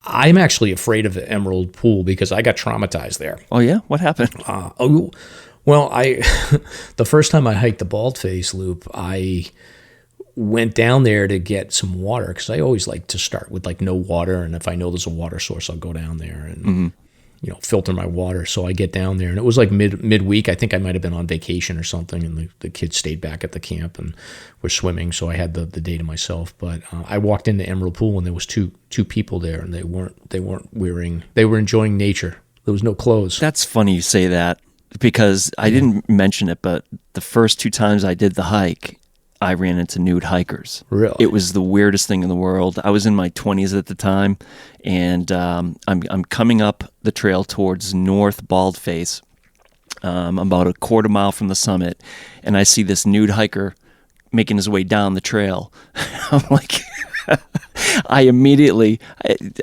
I'm actually afraid of the Emerald Pool because I got traumatized there. Oh yeah, what happened? Well, the first time I hiked the Baldface Loop, I went down there to get some water because I always like to start with like no water, and if I know there's a water source, I'll go down there and filter my water. So I get down there, and it was like midweek. I think I might have been on vacation or something, and the kids stayed back at the camp and were swimming, so I had the day to myself. But I walked into Emerald Pool, and there was two people there, and they were enjoying nature. There was no clothes. That's funny you say that because I didn't mention it, but the first 2 times I did the hike, I ran into nude hikers. Really? It was the weirdest thing in the world. I was in my 20s at the time, and I'm coming up the trail towards North Baldface, about a quarter mile from the summit, and I see this nude hiker making his way down the trail. I'm like, I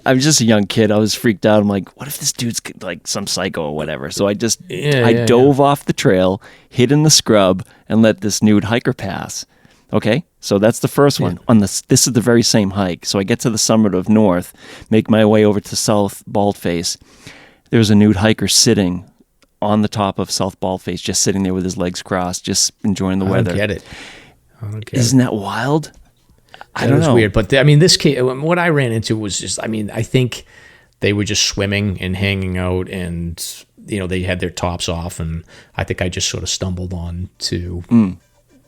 was just a young kid. I was freaked out. I'm like, what if this dude's like some psycho or whatever? So I dove off the trail, hid in the scrub, and let this nude hiker pass. Okay, so that's the first one. This is the very same hike. So I get to the summit of North, make my way over to South Baldface. There's a nude hiker sitting on the top of South Baldface, just sitting there with his legs crossed, just enjoying the weather. I don't get it. Isn't that wild? I don't know. It was weird, but this case, what I ran into was just, I think they were just swimming and hanging out, and they had their tops off, and I think I just sort of stumbled on to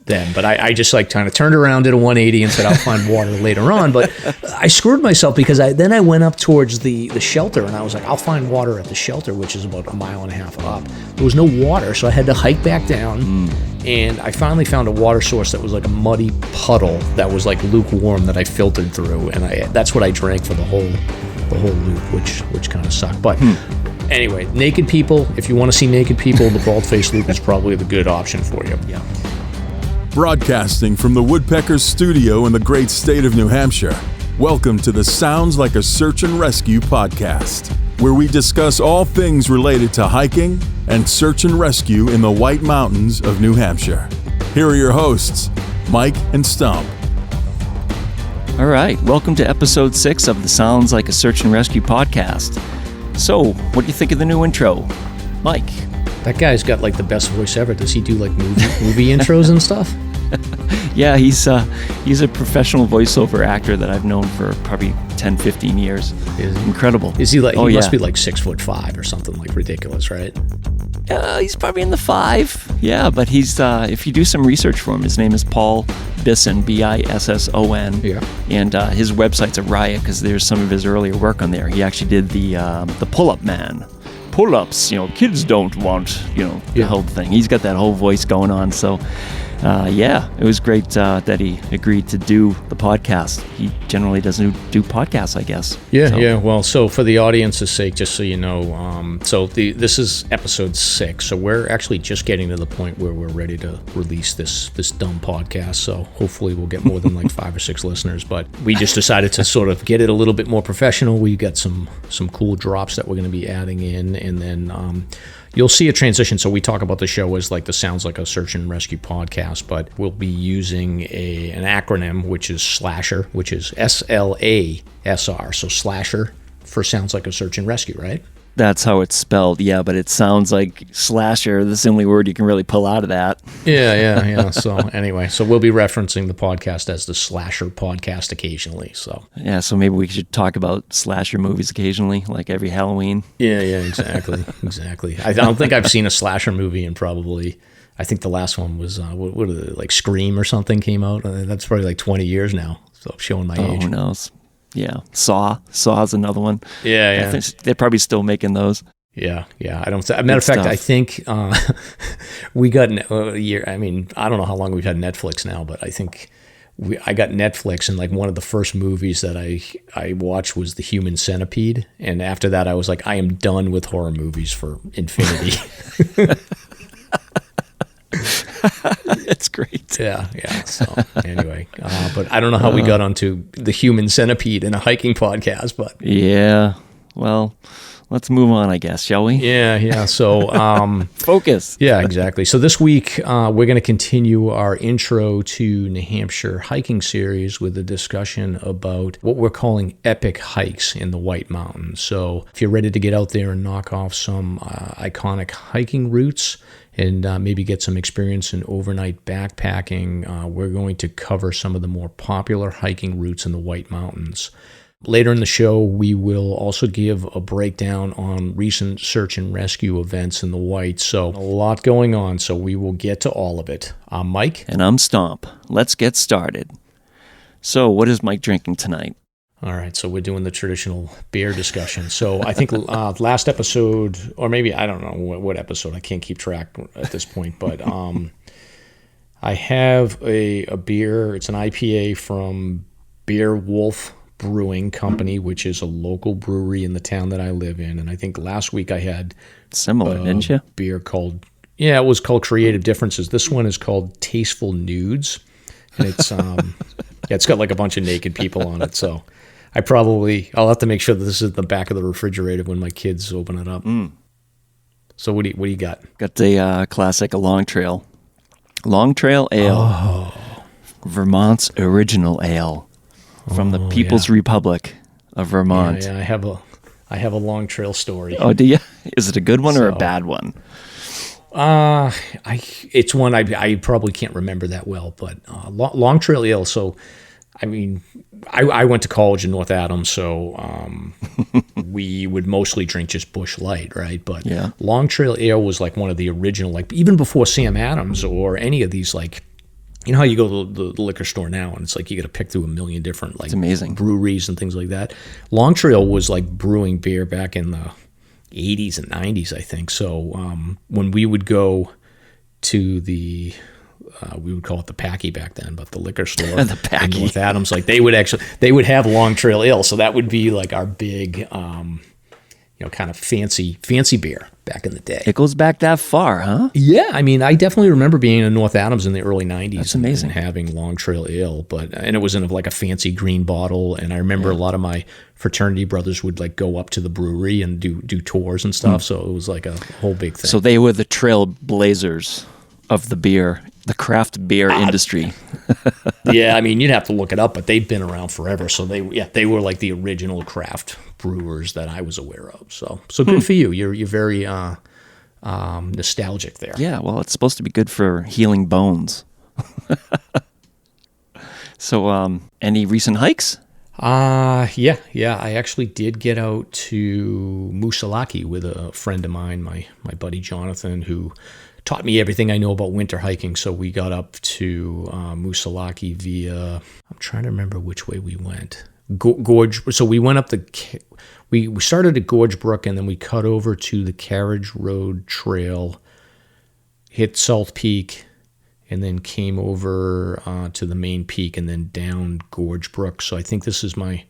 them. But I just like kind of turned around, did a 180, and said I'll find water later on. But I screwed myself because then I went up towards the shelter, and I was like, I'll find water at the shelter, which is about 1.5 miles up. There was no water, so I had to hike back down. And I finally found a water source that was like a muddy puddle that was like lukewarm that I filtered through, and that's what I drank for the whole loop, which kind of sucked. But anyway, naked people. If you want to see naked people, the Baldface Loop is probably the good option for you. Yeah. Broadcasting from the Woodpeckers studio in the great state of New Hampshire, welcome to the Sounds Like a Search and Rescue podcast, where we discuss all things related to hiking and search and rescue in the White Mountains of New Hampshire. Here are your hosts, Mike and Stomp. All right, welcome to episode 6 of the Sounds Like a Search and Rescue podcast. So, what do you think of the new intro? Mike? That guy's got like the best voice ever. Does he do like movie intros and stuff? Yeah, he's a professional voiceover actor that I've known for probably 10, 15 years. Incredible. Is he like? He must be like 6'5" or something like ridiculous, right? He's probably in the 5. Yeah, but he's if you do some research for him, his name is Paul Bisson, Bisson. Yeah. And his website's a riot because there's some of his earlier work on there. He actually did the Pull-Up Man. Pull-ups, kids don't want, the whole thing. He's got that whole voice going on. So, it was great that he agreed to do the podcast. He generally doesn't do podcasts, I guess. Yeah. Well, so for the audience's sake, just so you know, this is episode 6. So we're actually just getting to the point where we're ready to release this dumb podcast. So hopefully we'll get more than like 5 or 6 listeners. But we just decided to sort of get it a little bit more professional. We got some cool drops that we're going to be adding in, and then you'll see a transition. So we talk about the show as like the Sounds Like a Search and Rescue podcast, but we'll be using an acronym, which is SLASR, which is SLASR. So SLASR for Sounds Like a Search and Rescue, right? That's how it's spelled, yeah, but it sounds like slasher. That's the only word you can really pull out of that. Yeah. So anyway, so we'll be referencing the podcast as the SLASR podcast occasionally. So yeah, so maybe we should talk about slasher movies occasionally, like every Halloween. Yeah, exactly. I don't think I've seen a slasher movie in probably, I think the last one was, what are they, like Scream or something came out. That's probably like 20 years now, so showing my age. Oh, who knows? Yeah, Saw's another one. Yeah. I think they're probably still making those. Yeah. I don't. Matter of fact, I think we got a year. I mean, I don't know how long we've had Netflix now, but I think I got Netflix, and like one of the first movies that I watched was The Human Centipede, and after that, I was like, I am done with horror movies for infinity. That's great. Yeah. So anyway, but I don't know how we got onto The Human Centipede in a hiking podcast, but yeah. Well, let's move on, I guess, shall we? Yeah. So, Focus. yeah, exactly. So this week, we're going to continue our intro to New Hampshire hiking series with a discussion about what we're calling epic hikes in the White Mountains. So if you're ready to get out there and knock off some iconic hiking routes and maybe get some experience in overnight backpacking, we're going to cover some of the more popular hiking routes in the White Mountains. Later in the show, we will also give a breakdown on recent search and rescue events in the White. So a lot going on, so we will get to all of it. I'm Mike. And I'm Stomp. Let's get started. So what is Mike drinking tonight? All right, so we're doing the traditional beer discussion. So I think last episode, or maybe, I don't know what episode, I can't keep track at this point, but I have a beer. It's an IPA from Beer Wolf Brewing Company, which is a local brewery in the town that I live in. And I think last week I had similar, didn't you? Beer called, it was called Creative Differences. This one is called Tasteful Nudes. And it's, it's got like a bunch of naked people on it. So I'll have to make sure that this is the back of the refrigerator when my kids open it up. So what do you got? Got the classic Long Trail Ale. Oh. Vermont's original ale. From the People's Republic of Vermont. Yeah, I have a Long Trail story. Oh, do you? Is it a good one or a bad one? It's one I probably can't remember that well, but Long Trail Ale. So, I mean, I went to college in North Adams, so we would mostly drink just Busch Light, right? But Long Trail Ale was like one of the original, like even before Sam Adams or any of these, like, you know how you go to the liquor store now and it's like you got to pick through a million different like breweries and things like that. Long Trail was like brewing beer back in the 80s and 90s, I think. So when we would go to the we would call it the Packy back then, but the liquor store the Packy in North Adams, like they would have Long Trail Ale, so that would be like our big kind of fancy beer back in the day. It goes back that far, huh? Yeah, I mean, I definitely remember being in North Adams in the early 90s. That's amazing. And having Long Trail Ale, and it was in like a fancy green bottle, and I remember a lot of my fraternity brothers would like go up to the brewery and do tours and stuff, so it was like a whole big thing. So they were the trailblazers of the craft beer industry. Yeah, I mean, you'd have to look it up, but they've been around forever. So they were like the original craft brewers that I was aware of. So good for you. You're very nostalgic there. Yeah, well, it's supposed to be good for healing bones. So, any recent hikes? Yeah. I actually did get out to Moosilauke with a friend of mine, my buddy Jonathan, who taught me everything I know about winter hiking. So we got up to Moosilauke via, I'm trying to remember which way we went. Gorge. So we went up we started at Gorge Brook and then we cut over to the Carriage Road Trail, hit South Peak, and then came over to the main peak and then down Gorge Brook. So I think this is my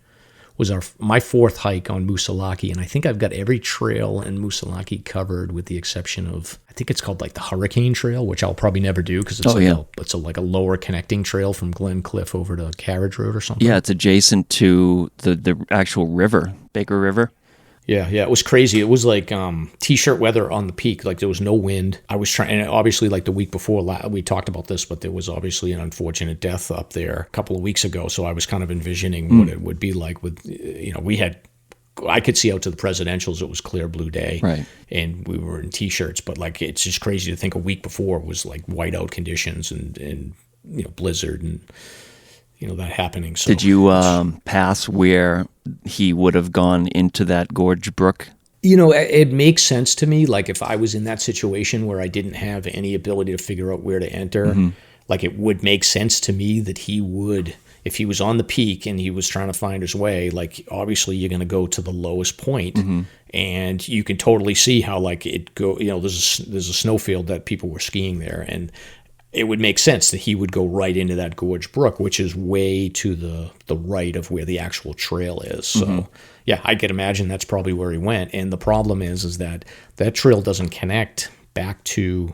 fourth hike on Moosilauke, and I think I've got every trail in Moosilauke covered with the exception of, I think it's called like the Hurricane Trail, which I'll probably never do because it's like a lower connecting trail from Glen Cliff over to Carriage Road or something. Yeah, it's adjacent to the actual river, Baker River. Yeah, it was crazy. It was like t-shirt weather on the peak. Like there was no wind. I was trying, and obviously like the week before, we talked about this, but there was obviously an unfortunate death up there a couple of weeks ago. So I was kind of envisioning what it would be like with, I could see out to the presidentials. It was clear blue day, right? And we were in t-shirts. But like it's just crazy to think a week before was like whiteout conditions and blizzard and that happening. So did you pass where he would have gone into that Gorge Brook? It makes sense to me. Like if I was in that situation where I didn't have any ability to figure out where to enter, like it would make sense to me that he would, if he was on the peak and he was trying to find his way, like obviously you're going to go to the lowest point, and you can totally see how like it go. There's a snowfield that people were skiing there, and it would make sense that he would go right into that Gorge Brook, which is way to the right of where the actual trail is. So, yeah, I could imagine that's probably where he went. And the problem is that trail doesn't connect back to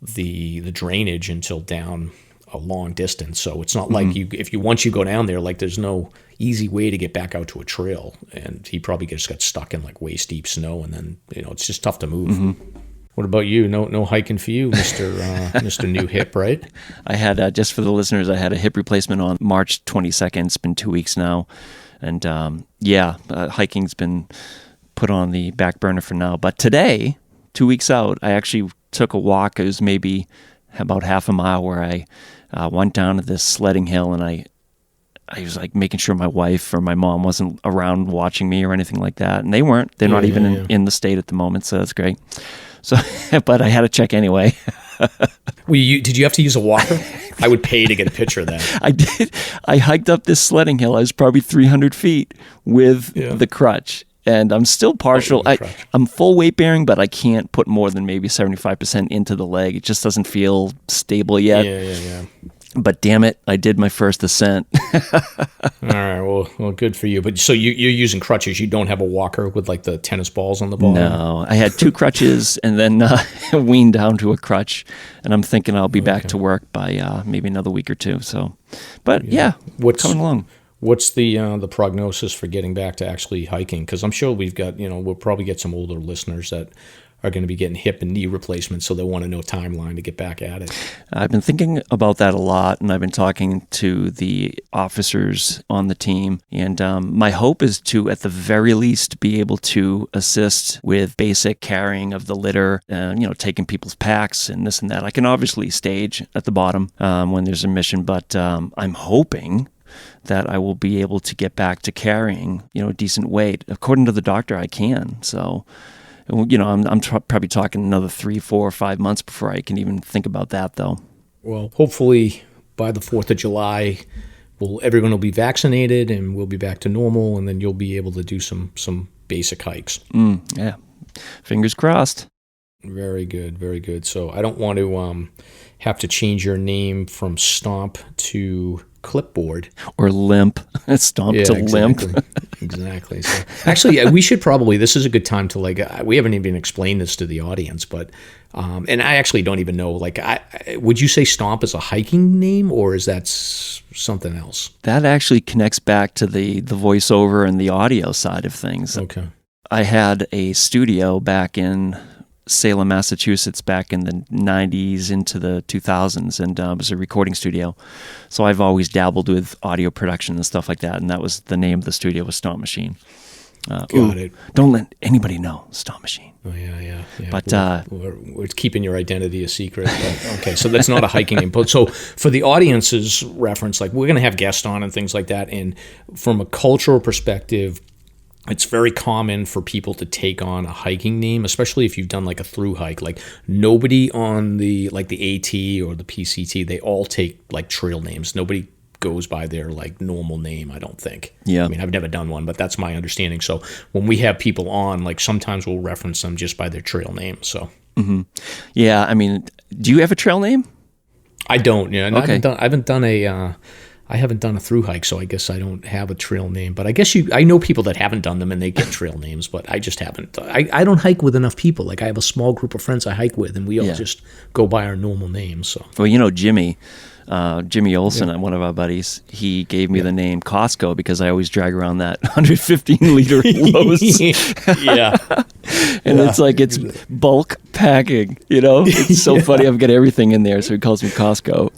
the drainage until down a long distance. So it's not like once you go down there, like there's no easy way to get back out to a trail. And he probably just got stuck in like waist deep snow, and then it's just tough to move. What about you? No hiking for you, Mr. New Hip, right? I had, just for the listeners, I had a hip replacement on March 22nd. It's been 2 weeks now. And hiking's been put on the back burner for now. But today, 2 weeks out, I actually took a walk. It was maybe about half a mile, where I went down to this sledding hill, and I was like making sure my wife or my mom wasn't around watching me or anything like that. And they weren't. They're not even in the state at the moment, so that's great. So, but I had to check anyway. Did you have to use a walker? I would pay to get a picture of that. I did. I hiked up this sledding hill. I was probably 300 feet with the crutch. And I'm still partial. I'm full weight bearing, but I can't put more than maybe 75% into the leg. It just doesn't feel stable yet. Yeah. But damn it, I did my first ascent. All right, well, good for you. But so you're using crutches. You don't have a walker with like the tennis balls on the bottom? No, I had 2 crutches and then weaned down to a crutch. And I'm thinking I'll be back to work by maybe another week or 2. So, but what's coming along? What's the prognosis for getting back to actually hiking? Because I'm sure we've got, we'll probably get some older listeners that are going to be getting hip and knee replacements, so they want to know timeline to get back at it. I've been thinking about that a lot, and I've been talking to the officers on the team, and my hope is to, at the very least, be able to assist with basic carrying of the litter, taking people's packs and this and that. I can obviously stage at the bottom when there's a mission, but I'm hoping that I will be able to get back to carrying, a decent weight. According to the doctor, I can. So, I'm probably talking another 3, 4, or 5 months before I can even think about that, though. Well, hopefully by the 4th of July, everyone will be vaccinated and we'll be back to normal, and then you'll be able to do some basic hikes. Yeah, fingers crossed. Very good, very good. So I don't want to have to change your name from Stomp to Clipboard. Or Limp. Stomp to Limp. Exactly. So, actually, we should probably, this is a good time to we haven't even explained this to the audience, but, and I actually don't even know, would you say Stomp is a hiking name, or is that something else? That actually connects back to the voiceover and the audio side of things. Okay. I had a studio back in Salem, Massachusetts, back in the 90s into the 2000s, and it was a recording studio. So I've always dabbled with audio production and stuff like that, and that was the name of the studio, was Stomp Machine. Got it. Don't let anybody know, Stomp Machine. Oh, yeah. But we're keeping your identity a secret. But, okay, so that's not a hiking name. So for the audience's reference, we're going to have guests on and things like that, and from a cultural perspective, it's very common for people to take on a hiking name, especially if you've done a through hike. Nobody on the AT or the PCT, they all take trail names. Nobody goes by their normal name, I don't think. Yeah. I mean, I've never done one, but that's my understanding. So when we have people on, sometimes we'll reference them just by their trail name. So. Mm-hmm. Yeah. I mean, do you have a trail name? I don't. Yeah. Okay. I haven't done a through hike, so I guess I don't have a trail name. But I guess I know people that haven't done them and they get trail names, but I just haven't. I don't hike with enough people. I have a small group of friends I hike with, and we all just go by our normal names. So. Well, Jimmy Olsen, one of our buddies, he gave me the name Costco because I always drag around that 115-liter Lowe's. Yeah. And it's bulk packing, It's so funny. I've got everything in there, so he calls me Costco.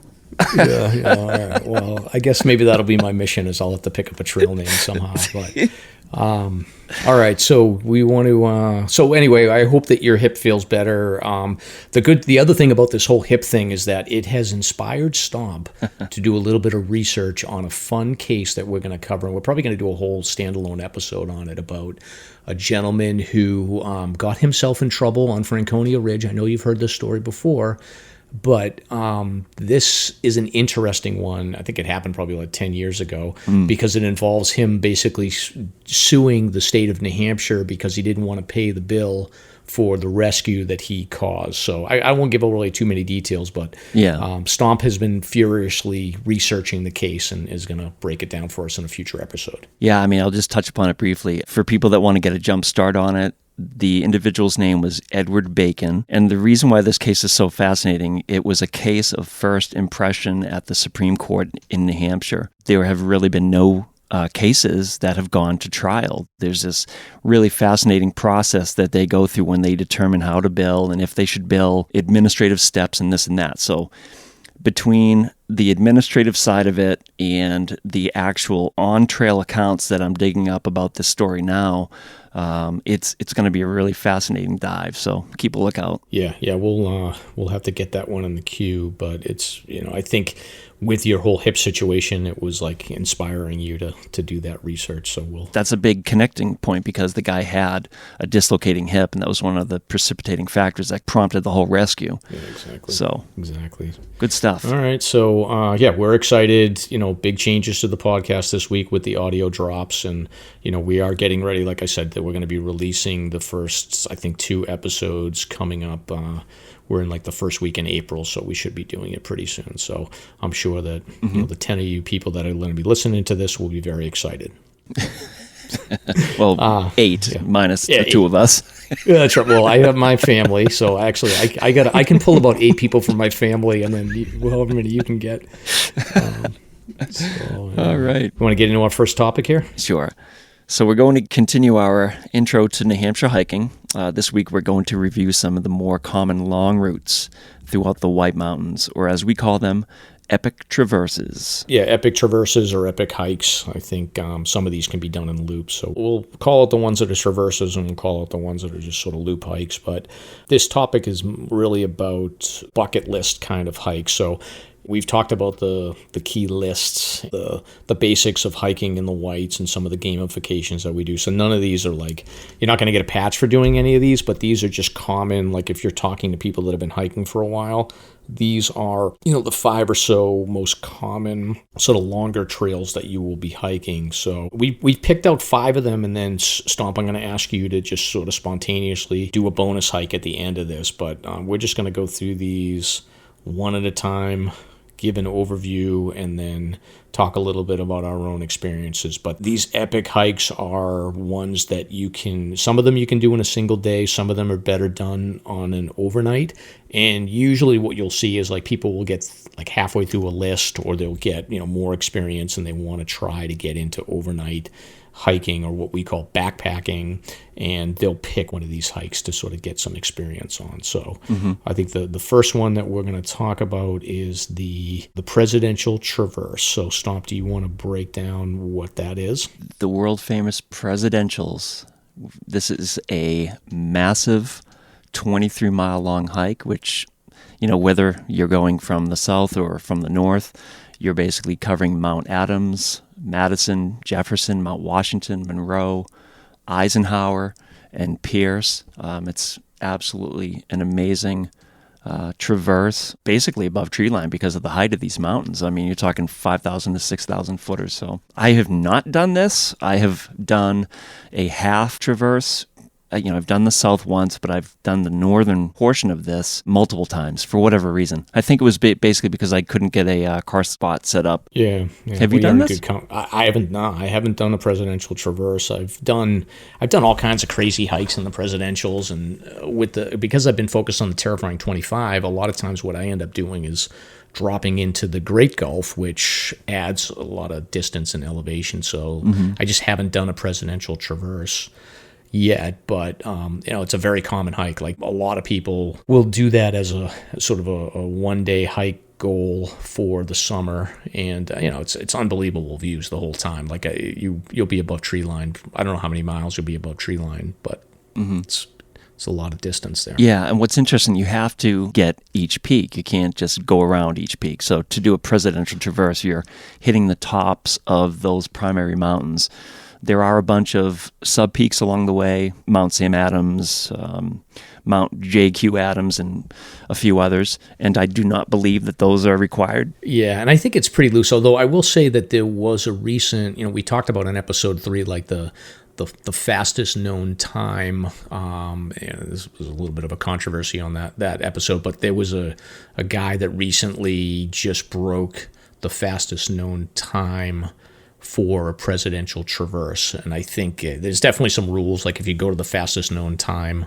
Yeah. All right. Well, I guess maybe that'll be my mission, is I'll have to pick up a trail name somehow. But all right. So we want to. So anyway, I hope that your hip feels better. The other thing about this whole hip thing is that it has inspired Stomp to do a little bit of research on a fun case that we're going to cover, and we're probably going to do a whole standalone episode on it, about a gentleman who got himself in trouble on Franconia Ridge. I know you've heard this story before. But this is an interesting one. I think it happened probably 10 years ago, because it involves him basically suing the state of New Hampshire because he didn't want to pay the bill for the rescue that he caused. So I won't give away too many details, but Stomp has been furiously researching the case and is going to break it down for us in a future episode. Yeah, I mean, I'll just touch upon it briefly. For people that want to get a jump start on it, The individual's name was Edward Bacon. And the reason why this case is so fascinating, it was a case of first impression at the Supreme Court in New Hampshire. There have really been no cases that have gone to trial. There's this really fascinating process that they go through when they determine how to bill and if they should bill, administrative steps and this and that. So between the administrative side of it and the actual on-trail accounts that I'm digging up about this story now, it's going to be a really fascinating dive. So keep a lookout. Yeah, we'll have to get that one in the queue. But it's, I think with your whole hip situation, it was like inspiring you to do that research. So that's a big connecting point because the guy had a dislocating hip, and that was one of the precipitating factors that prompted the whole rescue. Yeah, exactly. So exactly, good stuff. All right, so we're excited. Big changes to the podcast this week with the audio drops, and we are getting ready. Like I said, that we're going to be releasing the first, I think, 2 episodes coming up. We're in like the first week in April, so we should be doing it pretty soon. So I'm sure that the 10 of you people that are going to be listening to this will be very excited. Well, 8 minus the 2 of us. Yeah, that's right. Well, I have my family, so actually I can pull about 8 people from my family, and then however many you can get. All right. You want to get into our first topic here? Sure. So we're going to continue our intro to New Hampshire hiking. This week we're going to review some of the more common long routes throughout the White Mountains, or as we call them, epic traverses. Yeah, epic traverses or epic hikes. I think some of these can be done in loops. So we'll call out the ones that are traverses and we'll call out the ones that are just sort of loop hikes. But this topic is really about bucket list kind of hikes. So we've talked about the key lists, the basics of hiking in the Whites and some of the gamifications that we do. So none of these are like, you're not going to get a patch for doing any of these, but these are just common. Like if you're talking to people that have been hiking for a while, these are, the 5 or so most common sort of longer trails that you will be hiking. So we picked out 5 of them, and then Stomp, I'm going to ask you to just sort of spontaneously do a bonus hike at the end of this. But we're just going to go through these one at a time, give an overview, and then talk a little bit about our own experiences. But these epic hikes are ones that some of them you can do in a single day. Some of them are better done on an overnight. And usually what you'll see is like people will get like halfway through a list, or they'll get, more experience and they want to try to get into overnight hiking, or what we call backpacking, and they'll pick one of these hikes to sort of get some experience on. So I think the first one that we're going to talk about is the Presidential Traverse. So Stomp, do you want to break down what that is? The world famous Presidentials. This is a massive 23-mile long hike, which, whether you're going from the south or from the north, you're basically covering Mount Adams, Madison, Jefferson, Mount Washington, Monroe, Eisenhower, and Pierce. It's absolutely an amazing traverse, basically above tree line because of the height of these mountains. I mean, you're talking 5,000 to 6,000 footers. So I have not done this. I have done a half traverse. I've done the south once, but I've done the northern portion of this multiple times for whatever reason. I think it was basically because I couldn't get a car spot set up. Yeah. Have you done this? I haven't. No, I haven't done a Presidential Traverse. I've done all kinds of crazy hikes in the Presidentials, and because I've been focused on the Terrifying 25, a lot of times what I end up doing is dropping into the Great Gulf, which adds a lot of distance and elevation. So I just haven't done a Presidential Traverse yet, but it's a very common hike. Like a lot of people will do that as a sort of a one-day hike goal for the summer, and it's unbelievable views the whole time. Like you'll be above tree line. I don't know how many miles you'll be above tree line, but it's a lot of distance there. Yeah, and what's interesting, you have to get each peak. You can't just go around each peak. So to do a Presidential Traverse, you're hitting the tops of those primary mountains. There are a bunch of sub-peaks along the way, Mount Sam Adams, Mount J.Q. Adams, and a few others, and I do not believe that those are required. Yeah, and I think it's pretty loose, although I will say that there was a recent, we talked about in episode 3, like the fastest known time. This was a little bit of a controversy on that episode, but there was a guy that recently just broke the fastest known time for a presidential traverse. And I think there's definitely some rules. Like if you go to the fastest known time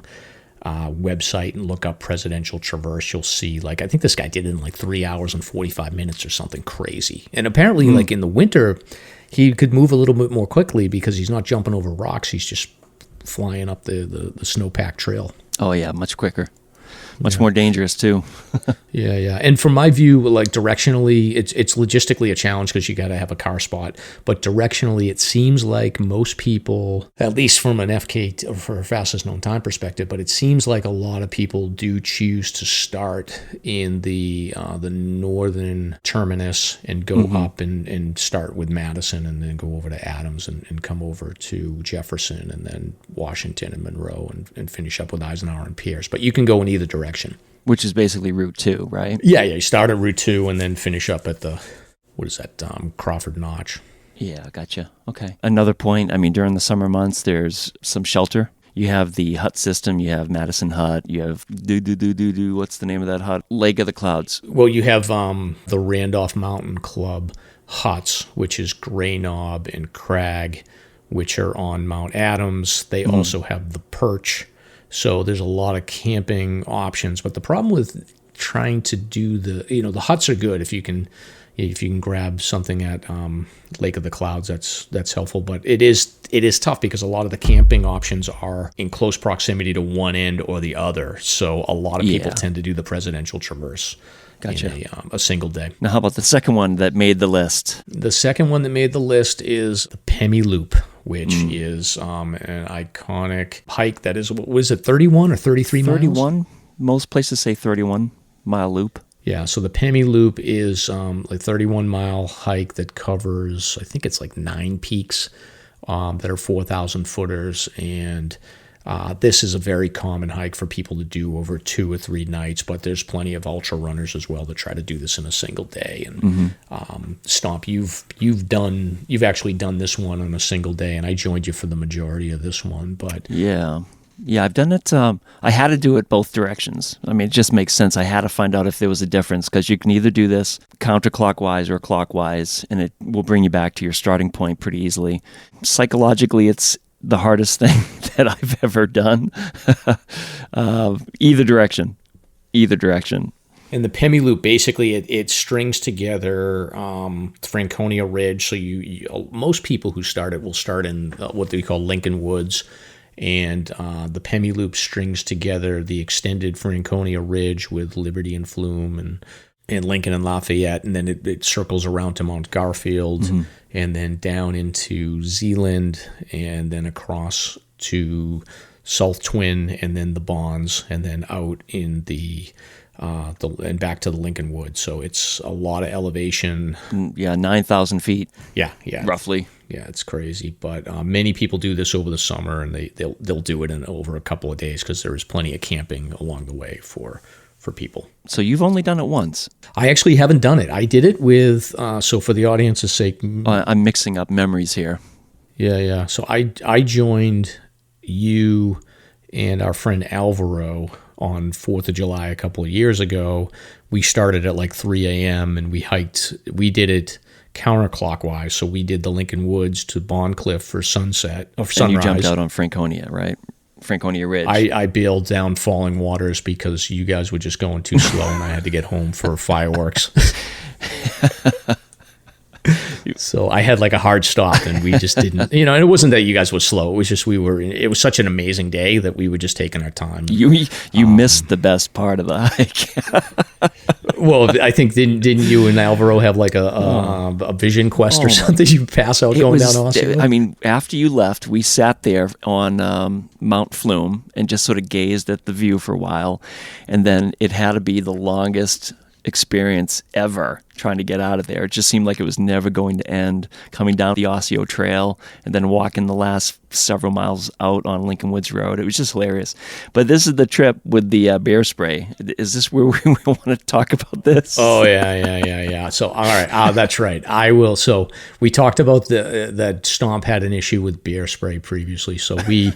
website and look up presidential traverse, you'll see, like, I think this guy did it in like 3 hours and 45 minutes or something crazy. And apparently, like in the winter, he could move a little bit more quickly because he's not jumping over rocks. He's just flying up the snowpack trail. Oh, yeah, much quicker. Much more dangerous, too. Yeah. And from my view, like directionally, it's logistically a challenge because you got to have a car spot. But directionally, it seems like most people, at least from an FK or for a fastest known time perspective, but it seems like a lot of people do choose to start in the northern terminus and go up and start with Madison and then go over to Adams and come over to Jefferson and then Washington and Monroe and finish up with Eisenhower and Pierce. But you can go in either direction. Which is basically Route 2, right? Yeah. You start at Route 2 and then finish up at Crawford Notch. Yeah, gotcha. Okay. Another point, I mean, during the summer months, there's some shelter. You have the hut system. You have Madison Hut. You have what's the name of that hut? Lake of the Clouds. Well, you have the Randolph Mountain Club huts, which is Gray Knob and Crag, which are on Mount Adams. They also have the Perch. So there's a lot of camping options, but the problem with trying to do the huts are good if you can grab something at Lake of the Clouds. That's helpful, but it is tough because a lot of the camping options are in close proximity to one end or the other. So a lot of people tend to do the presidential traverse. Gotcha. In a single day. Now, how about the second one that made the list? The second one that made the list is the Pemi Loop, which is an iconic hike that is, what was it, 31 or 33 miles? 31. Most places say 31-mile loop. Yeah, so the Pemi Loop is like 31-mile hike that covers, I think it's like 9 peaks that are 4,000 footers, and this is a very common hike for people to do over 2 or 3 nights, but there's plenty of ultra runners as well that try to do this in a single day. And Stomp, you've actually done this one on a single day, and I joined you for the majority of this one. But yeah, I've done it. I had to do it both directions. I mean, it just makes sense. I had to find out if there was a difference because you can either do this counterclockwise or clockwise, and it will bring you back to your starting point pretty easily. Psychologically, it's the hardest thing that I've ever done. Either direction. And the Pemi Loop, basically, it strings together Franconia Ridge. So you most people who start it will start in what they call Lincoln Woods. And the Pemi Loop strings together the extended Franconia Ridge with Liberty and Flume and Lincoln and Lafayette, and then it circles around to Mount Garfield, and then down into Zeeland, and then across to South Twin, and then the Bonds, and then out in and back to the Lincoln Woods. So it's a lot of elevation. Yeah, 9,000 feet. Yeah, roughly. Yeah, it's crazy. But many people do this over the summer, and they'll do it in over a couple of days because there is plenty of camping along the way for people. So you've only done it once? I actually haven't done it. I did it with, so for the audience's sake. I'm mixing up memories here. Yeah. So I joined you and our friend Alvaro on 4th of July a couple of years ago. We started at like 3 a.m. and we did it counterclockwise. So we did the Lincoln Woods to Bond Cliff for sunset, or sunrise. And you jumped out on Franconia, right? Franconia Ridge. I bailed down Falling Waters because you guys were just going too slow and I had to get home for fireworks. So I had like a hard stop and we just didn't, and it wasn't that you guys were slow. It was just it was such an amazing day that we were just taking our time. You missed the best part of the hike. Well, I think didn't you and Alvaro have like a vision quest or something? You pass out going down Osceola? I mean, after you left, we sat there on Mount Flume and just sort of gazed at the view for a while, and then it had to be the longest experience ever trying to get out of there. It just seemed like it was never going to end, coming down the Osseo Trail and then walking the last several miles out on Lincoln Woods Road. It was just hilarious. But this is the trip with the bear spray. Is this where we want to talk about this? Oh, yeah. So, all right. That's right. I will. So we talked about that Stomp had an issue with bear spray previously. So we...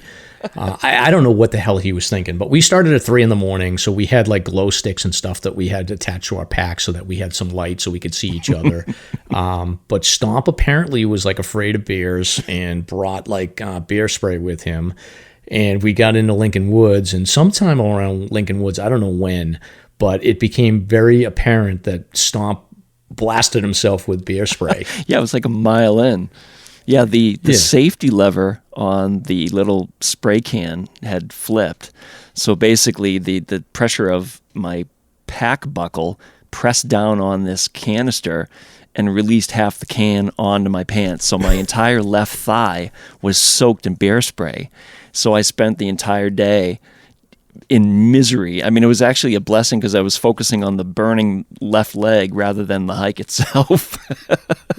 I don't know what the hell he was thinking, but we started at 3 a.m. So we had like glow sticks and stuff that we had attached to our pack so that we had some light. so we could see each other. But Stomp apparently was like afraid of bears and brought like bear spray with him. And we got into Lincoln Woods, and sometime around Lincoln Woods, I don't know when, but it became very apparent that Stomp blasted himself with bear spray. Yeah, it was like a mile in. Yeah, the safety lever on the little spray can had flipped. So basically the pressure of my pack buckle pressed down on this canister and released half the can onto my pants. So my entire left thigh was soaked in bear spray. So I spent the entire day in misery. I mean, it was actually a blessing because I was focusing on the burning left leg rather than the hike itself.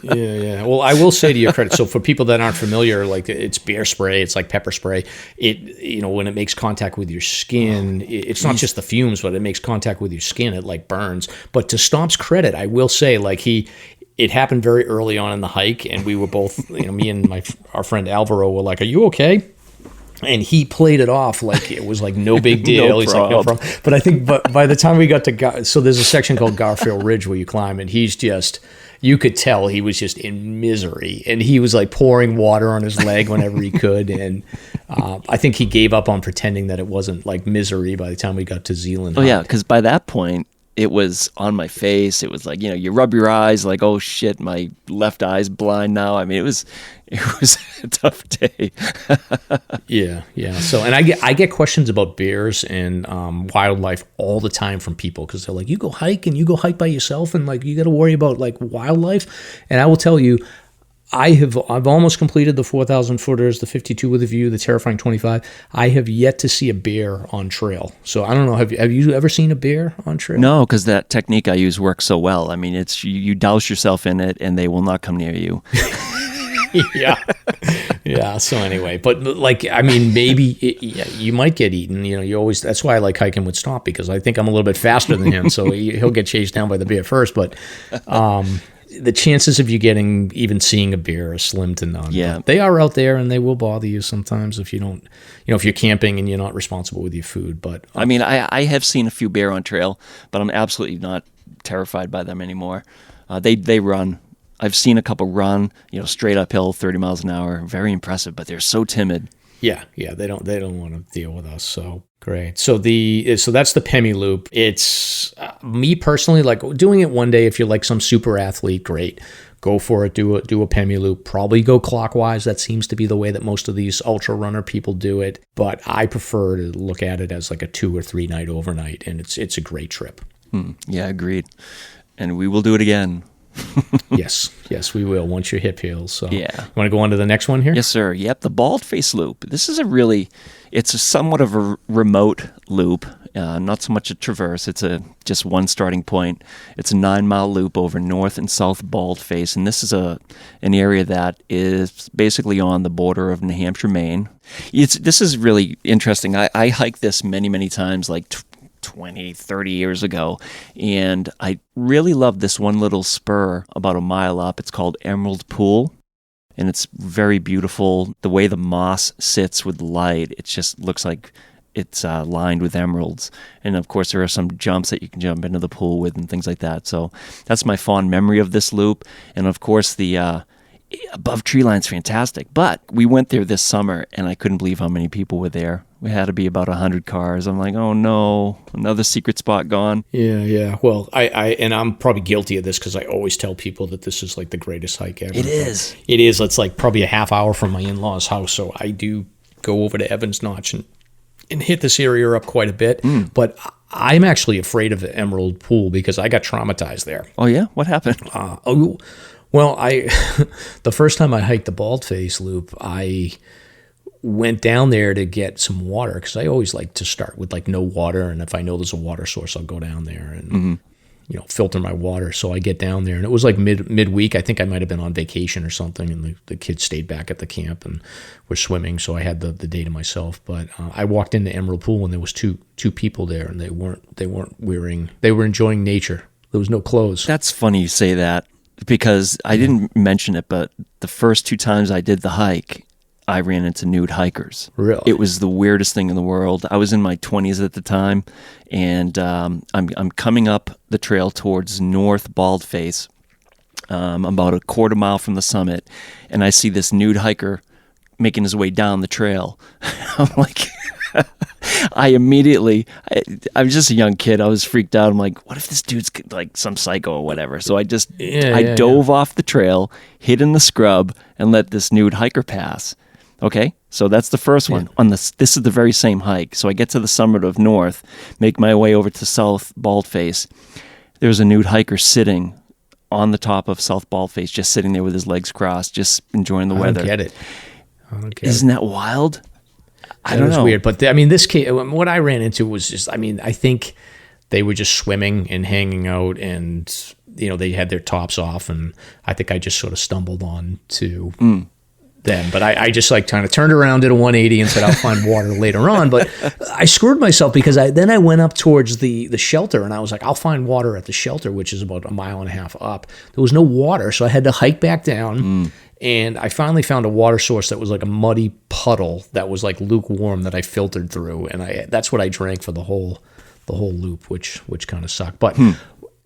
Yeah. Well, I will say to your credit, so for people that aren't familiar, like it's bear spray, it's like pepper spray. It, when it makes contact with your skin, it's not just the fumes, but it makes contact with your skin. It like burns. But to Stomp's credit, I will say, like it happened very early on in the hike, and we were both, me and our friend Alvaro were like, "Are you okay?" And he played it off like it was like no big deal. No He's like, no problem. But I think by the time we got to so there's a section called Garfield Ridge where you climb, and he's just, you could tell he was just in misery, and he was like pouring water on his leg whenever he could. And I think he gave up on pretending that it wasn't like misery by the time we got to Zealand. Oh yeah, because by that point it was on my face. It was like, you rub your eyes like, oh shit, my left eye's blind now. I mean, it was a tough day. Yeah. So, and I get questions about bears and wildlife all the time from people, because they're like, you go hike by yourself, and like you got to worry about like wildlife. And I will tell you, I've almost completed the 4,000 footers, the 52 with a view, the terrifying 25. I have yet to see a bear on trail. So I don't know. Have you ever seen a bear on trail? No, because that technique I use works so well. I mean, it's you douse yourself in it, and they will not come near you. Yeah. So anyway, but like, I mean, maybe you might get eaten. You always. That's why I like hiking with Stomp, because I think I'm a little bit faster than him, so he'll get chased down by the bear first. But the chances of you even seeing a bear are slim to none. Yeah, but they are out there, and they will bother you sometimes if you don't. If you're camping and you're not responsible with your food. But I mean, I have seen a few bear on trail, but I'm absolutely not terrified by them anymore. They run. I've seen a couple run, straight uphill, 30 miles an hour. Very impressive, but they're so timid. Yeah, they don't want to deal with us. So great. So that's the Pemi Loop. It's me personally, like doing it one day. If you're like some super athlete, great, go for it. Do a Pemi Loop. Probably go clockwise. That seems to be the way that most of these ultra runner people do it. But I prefer to look at it as like a 2 or 3 night overnight, and it's a great trip. Yeah, agreed. And we will do it again. Yes, we will once your hip heals. So, yeah. You want to go on to the next one here? Yes, sir. Yep, the Baldface Loop. This is it's somewhat of a remote loop, not so much a traverse. It's just one starting point. It's a 9-mile loop over North and South Baldface, and this is an area that is basically on the border of New Hampshire, Maine. This is really interesting. I hiked this many, many times, like 20, 30 years ago, and I really love this one little spur about a mile up. It's called Emerald Pool, and it's very beautiful. The way the moss sits with the light, it just looks like it's lined with emeralds. And of course, there are some jumps that you can jump into the pool with and things like that. So that's my fond memory of this loop. And of course, the above tree line's fantastic. But we went there this summer, and I couldn't believe how many people were there. We had to be about 100 cars. I'm like, oh no, another secret spot gone. Yeah. Well, I'm probably guilty of this because I always tell people that this is like the greatest hike ever. It is. It's like probably a half hour from my in-laws' house. So I do go over to Evans Notch and hit this area up quite a bit. But I'm actually afraid of the Emerald Pool because I got traumatized there. Oh yeah? What happened? Well, the first time I hiked the Baldface Loop, I went down there to get some water because I always like to start with like no water, and if I know there's a water source, I'll go down there and filter my water. So I get down there, and it was like midweek. I think I might have been on vacation or something, and the kids stayed back at the camp and were swimming, so I had the day to myself. But I walked into Emerald Pool, and there was two people there, and they were enjoying nature. There was no clothes. That's funny you say that, because I didn't mention it, but the first 2 times I did the hike, I ran into nude hikers. Really? It was the weirdest thing in the world. I was in my 20s at the time, and I'm coming up the trail towards North Baldface, about a quarter mile from the summit, and I see this nude hiker making his way down the trail. I'm like, I was just a young kid. I was freaked out. I'm like, what if this dude's like some psycho or whatever? So I dove off the trail, hid in the scrub, and let this nude hiker pass. Okay, so that's the first one. This is the very same hike. So I get to the summit of North, make my way over to South Baldface. There's a nude hiker sitting on the top of South Baldface, just sitting there with his legs crossed, just enjoying the weather. I don't get it. Isn't that wild? I don't know. It was weird, but this case, what I ran into was just, I think they were just swimming and hanging out, and they had their tops off, and I think I just sort of stumbled on to them. But I just like kind of turned around, did a 180, and said I'll find water later on. But I screwed myself because then I went up towards the shelter, and I was like, I'll find water at the shelter, which is about a mile and a half up. There was no water, so I had to hike back down. And I finally found a water source that was like a muddy puddle that was like lukewarm that I filtered through, and that's what I drank for the whole loop, which kind of sucked. But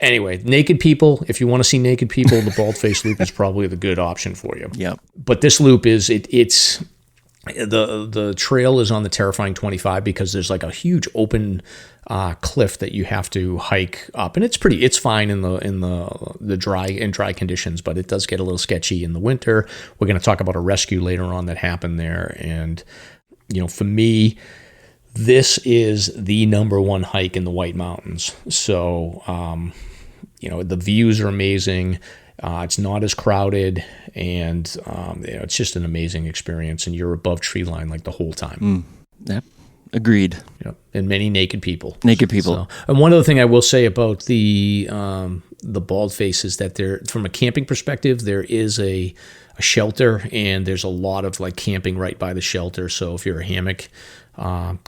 anyway, naked people. If you want to see naked people, the Baldface Loop is probably the good option for you. Yeah. But this loop it's the trail is on the terrifying 25 because there's like a huge open cliff that you have to hike up, and it's fine in the dry conditions, but it does get a little sketchy in the winter. We're going to talk about a rescue later on that happened there, and for me, this is the number one hike in the White Mountains. So the views are amazing. It's not as crowded, and it's just an amazing experience, and you're above tree line like the whole time. Yep. Agreed. Yep. And many naked people. So, and one other thing I will say about the Baldface is that from a camping perspective, there is a shelter, and there's a lot of like camping right by the shelter. So if you're a hammock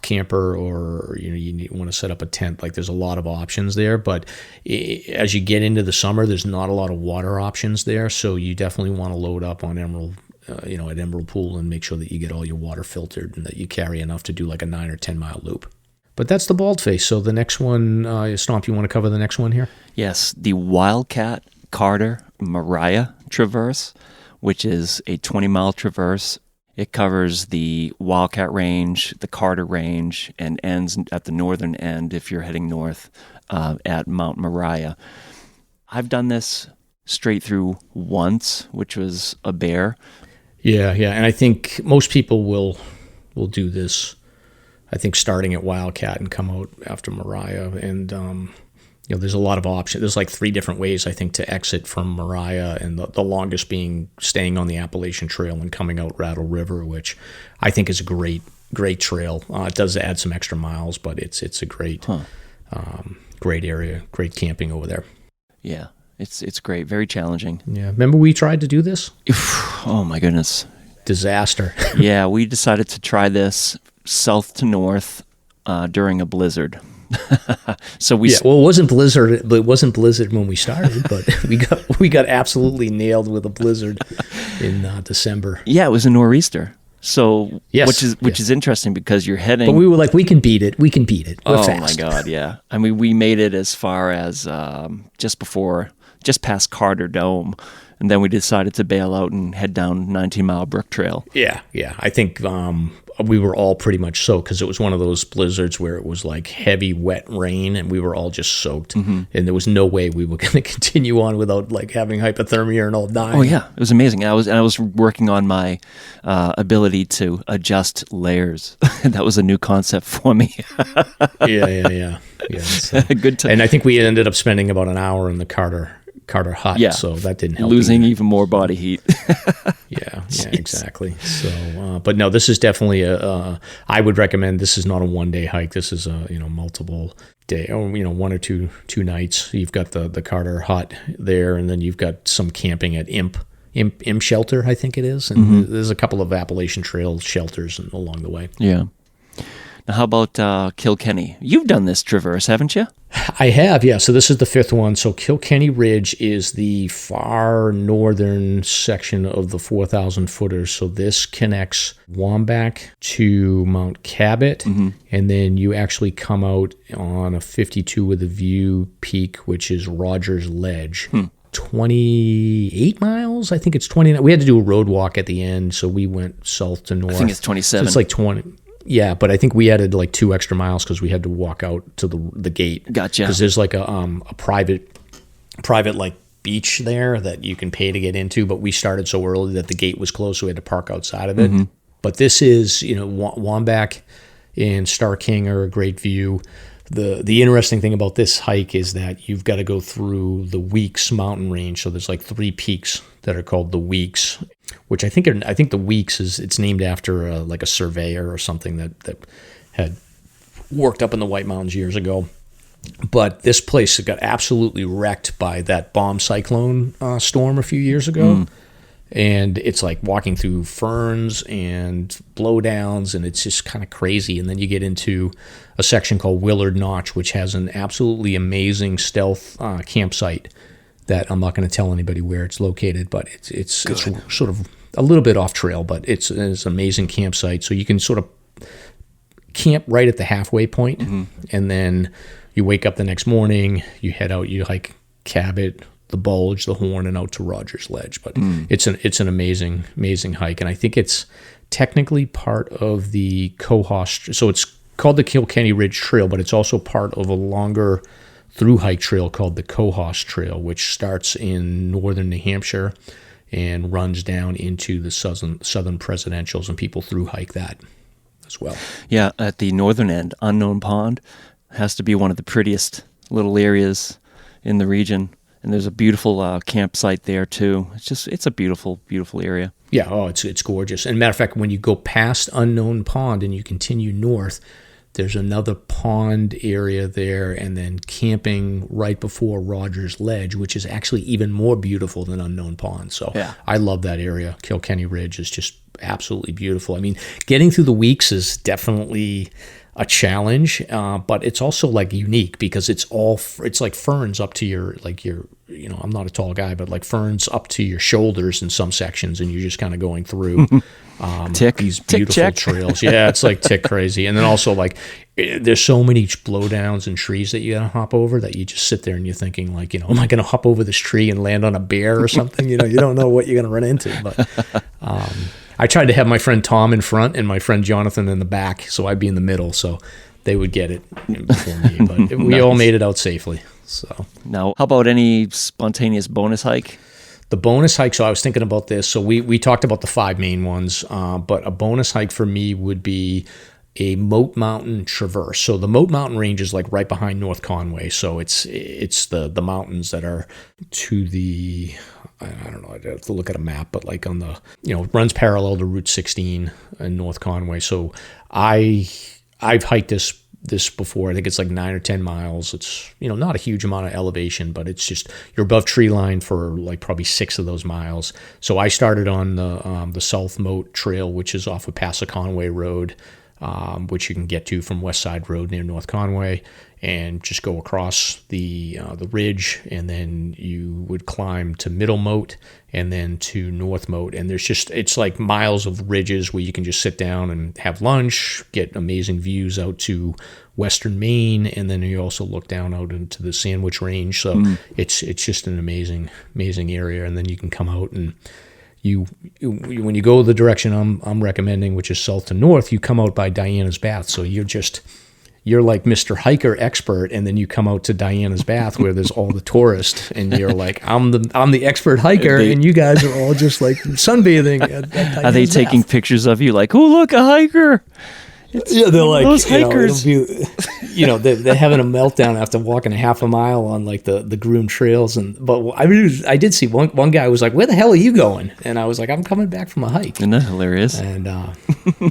camper, or you want to set up a tent, like there's a lot of options there. But as you get into the summer, there's not a lot of water options there, so you definitely want to load up on Emerald at Emerald Pool and make sure that you get all your water filtered and that you carry enough to do like a 9 or 10 mile loop. But that's the Baldface. So the next one, Stomp, you want to cover the next one here? Yes, the Wildcat Carter Moriah Traverse, which is a 20-mile traverse. It covers the Wildcat Range, the Carter Range, and ends at the northern end if you're heading north at Mount Moriah. I've done this straight through once, which was a bear. Yeah, and I think most people will do this, I think, starting at Wildcat and come out after Moriah. And, there's a lot of options. There's like 3 different ways, I think, to exit from Moriah, and the longest being staying on the Appalachian Trail and coming out Rattle River, which I think is a great trail. It does add some extra miles, but it's a great area, great camping over there. Yeah. It's great, very challenging. Yeah, remember we tried to do this? Oh my goodness, disaster. Yeah, we decided to try this south to north during a blizzard. So it wasn't blizzard. It wasn't blizzard when we started, but we got absolutely nailed with a blizzard in December. Yeah, it was a nor'easter. So yes, which is interesting because you're heading. But we were like, we can beat it. We're fast. My God, yeah. I mean, we made it as far as just past Carter Dome, and then we decided to bail out and head down 19-mile Brook Trail. Yeah. I think we were all pretty much soaked because it was one of those blizzards where it was like heavy, wet rain, and we were all just soaked. Mm-hmm. And there was no way we were going to continue on without like having hypothermia and all dying. Oh yeah, it was amazing. I was working on my ability to adjust layers. That was a new concept for me. Yeah. So. Good time. And I think we ended up spending about an hour in the Carter hut, so that didn't help. Losing even more body heat. Yeah, exactly. So, but no, this is definitely I would recommend. This is not a one-day hike. This is a multiple day, or 1 or 2 nights. You've got the Carter hut there, and then you've got some camping at Imp Shelter, I think it is, and there's a couple of Appalachian Trail shelters along the way. Yeah. Now, how about Kilkenny? You've done this traverse, haven't you? I have, yeah. So this is the fifth one. So Kilkenny Ridge is the far northern section of the 4,000 footers. So this connects Wambach to Mount Cabot, and then you actually come out on a 52 with a view peak, which is Rogers Ledge. 28 miles, I think it's 29. We had to do a road walk at the end, so we went south to north. I think it's 27. So it's like 20. Yeah, but I think we added like 2 extra miles because we had to walk out to the gate. Gotcha. Because there's like a private like beach there that you can pay to get into, but we started so early that the gate was closed, so we had to park outside of it. But this is, Wambach and Star King are a great view. The interesting thing about this hike is that you've got to go through the Weeks mountain range. So there's like 3 peaks that are called the Weeks, which I think the Weeks it's named after like a surveyor or something that had worked up in the White Mountains years ago. But this place got absolutely wrecked by that bomb cyclone storm a few years ago. And it's like walking through ferns and blowdowns, and it's just kind of crazy. And then you get into a section called Willard Notch, which has an absolutely amazing stealth campsite that I'm not going to tell anybody where it's located, but it's sort of a little bit off trail, but it's an amazing campsite. So you can sort of camp right at the halfway point, and then you wake up the next morning, you head out, you hike Cabot, the Bulge, the Horn, and out to Rogers Ledge. But it's an amazing hike, and I think it's technically part of the Cohost. So it's called the Kilkenny Ridge Trail, but it's also part of a longer through hike trail called the Cohost Trail, which starts in northern New Hampshire and runs down into the southern Presidentials, and people through hike that as well. Yeah, at the northern end, Unknown Pond has to be one of the prettiest little areas in the region. And there's a beautiful campsite there too. It's a beautiful, beautiful area. Yeah, it's gorgeous. And matter of fact, when you go past Unknown Pond and you continue north, there's another pond area there, and then camping right before Rogers Ledge, which is actually even more beautiful than Unknown Pond. So yeah. I love that area. Kilkenny Ridge is just absolutely beautiful. I mean, getting through the Weeks is definitely a challenge, but it's also like unique because it's like ferns up to your I'm not a tall guy, but like ferns up to your shoulders in some sections, and you're just kind of going through these beautiful trails. Yeah, it's like tick crazy. And then also like there's so many blowdowns and trees that you gotta hop over that you just sit there and you're thinking like, am I gonna hop over this tree and land on a bear or something? You don't know what you're gonna run into. But I tried to have my friend Tom in front and my friend Jonathan in the back, so I'd be in the middle, so they would get it before me. But we all made it out safely. So now, how about any spontaneous bonus hike? The bonus hike, so I was thinking about this. So we talked about the 5 main ones, but a bonus hike for me would be a Moat Mountain Traverse. So the Moat Mountain range is like right behind North Conway. So it's the mountains that are to the, I don't know, I'd have to look at a map, but like on the, runs parallel to Route 16 in North Conway. So I've hiked this before. I think it's like 9 or 10 miles. It's, not a huge amount of elevation, but it's just, you're above tree line for like probably 6 of those miles. So I started on the South Moat Trail, which is off of Passaconaway Road, which you can get to from West Side Road near North Conway, and just go across the ridge, and then you would climb to Middle Moat and then to North Moat. And it's like miles of ridges where you can just sit down and have lunch, get amazing views out to Western Maine, and then you also look down out into the Sandwich Range. So it's just an amazing area. And then you can come out and when you go the direction I'm recommending, which is south to north, you come out by Diana's Bath. So you're like Mr. Hiker expert, and then you come out to Diana's Bath where there's all the tourists, and you're like, I'm the expert hiker, and you guys are all just like sunbathing at Diana's Are they taking Bath. Pictures of you like, oh, look, a hiker? They're like, those hikers. They're having a meltdown after walking a half a mile on like the groomed trails. But I did see one guy was like, where the hell are you going? And I was like, I'm coming back from a hike. Isn't that hilarious? And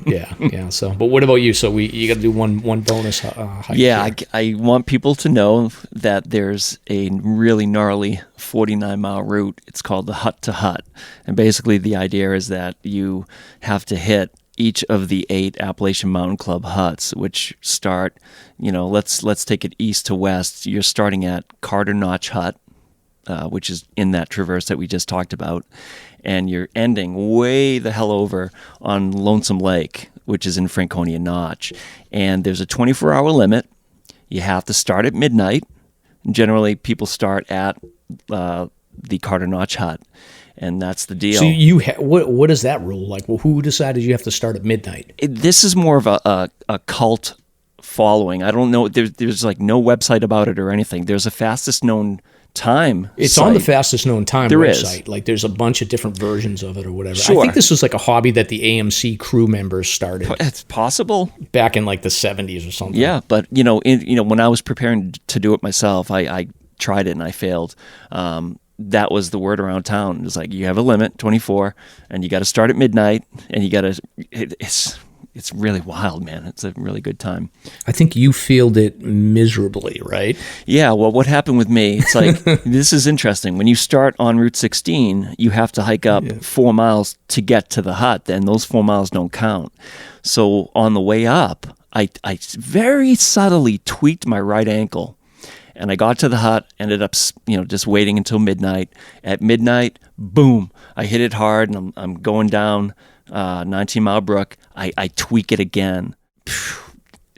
yeah. So, but what about you? So you got to do one bonus hike. Yeah, I want people to know that there's a really gnarly 49-mile route. It's called the Hut to Hut, and basically the idea is that you have to hit each of the 8 Appalachian Mountain Club huts, which start, let's take it east to west. You're starting at Carter Notch Hut, which is in that traverse that we just talked about, and you're ending way the hell over on Lonesome Lake, which is in Franconia Notch. And there's a 24-hour limit. You have to start at midnight. Generally, people start at the Carter Notch Hut, and that's the deal. So what is that rule? Like, well, who decided you have to start at midnight? This is more of a cult following. I don't know. There's like no website about it or anything. There's a fastest known time. It's site. on the fastest known time there website. Is. Like, there's a bunch of different versions of it or whatever. Sure. I think this was like a hobby that the AMC crew members started. It's possible. Back in like the 70s or something. Yeah, but when I was preparing to do it myself, I tried it and I failed. That was the word around town. It was like, you have a limit, 24, and you got to start at midnight, and you got to. It's really wild, man. It's a really good time. I think you failed it miserably, right? Yeah, well, what happened with me, it's like, this is interesting. When you start on Route 16, you have to hike up 4 miles to get to the hut, and those 4 miles don't count. So on the way up, I very subtly tweaked my right ankle, and I got to the hut, ended up just waiting until midnight. At midnight, boom, I hit it hard, and I'm going down 19 Mile Brook. I tweak it again.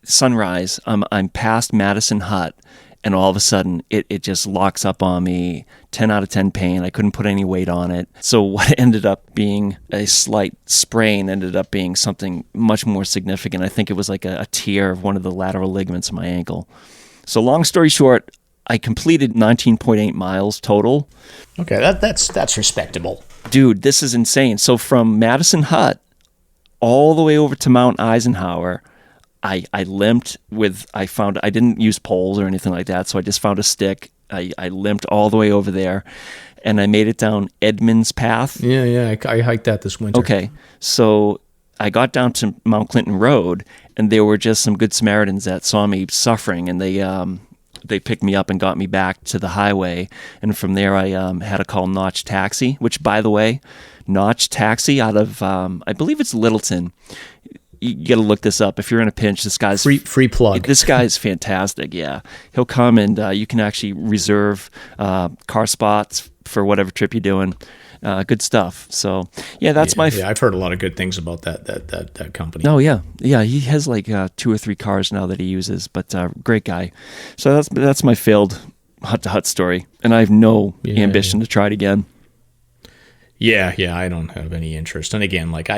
Sunrise, I'm past Madison Hut, and all of a sudden it just locks up on me. 10 out of 10 pain. I couldn't put any weight on it. So what ended up being a slight sprain ended up being something much more significant. I think it was like a tear of one of the lateral ligaments of my ankle. So long story short, I completed 19.8 miles total. Okay, that's respectable. Dude, this is insane. So from Madison Hut all the way over to Mount Eisenhower, I limped I didn't use poles or anything like that, so I just found a stick. I limped all the way over there, and I made it down Edmonds Path. Yeah, I hiked that this winter. Okay, so I got down to Mount Clinton Road, and there were just some good Samaritans that saw me suffering, and they picked me up and got me back to the highway. And from there, I had to call Notch Taxi, which, by the way, Notch Taxi out of, I believe it's Littleton. You got to look this up. If you're in a pinch, this guy's... Free plug. This guy is fantastic, yeah. He'll come and you can actually reserve car spots for whatever trip you're doing. Good stuff. So, yeah, that's Yeah, I've heard a lot of good things about that company. Oh, yeah. Yeah, he has like 2 or 3 cars now that he uses, but great guy. So that's my failed hut-to-hut story, and I have no ambition to try it again. Yeah, I don't have any interest. And again, like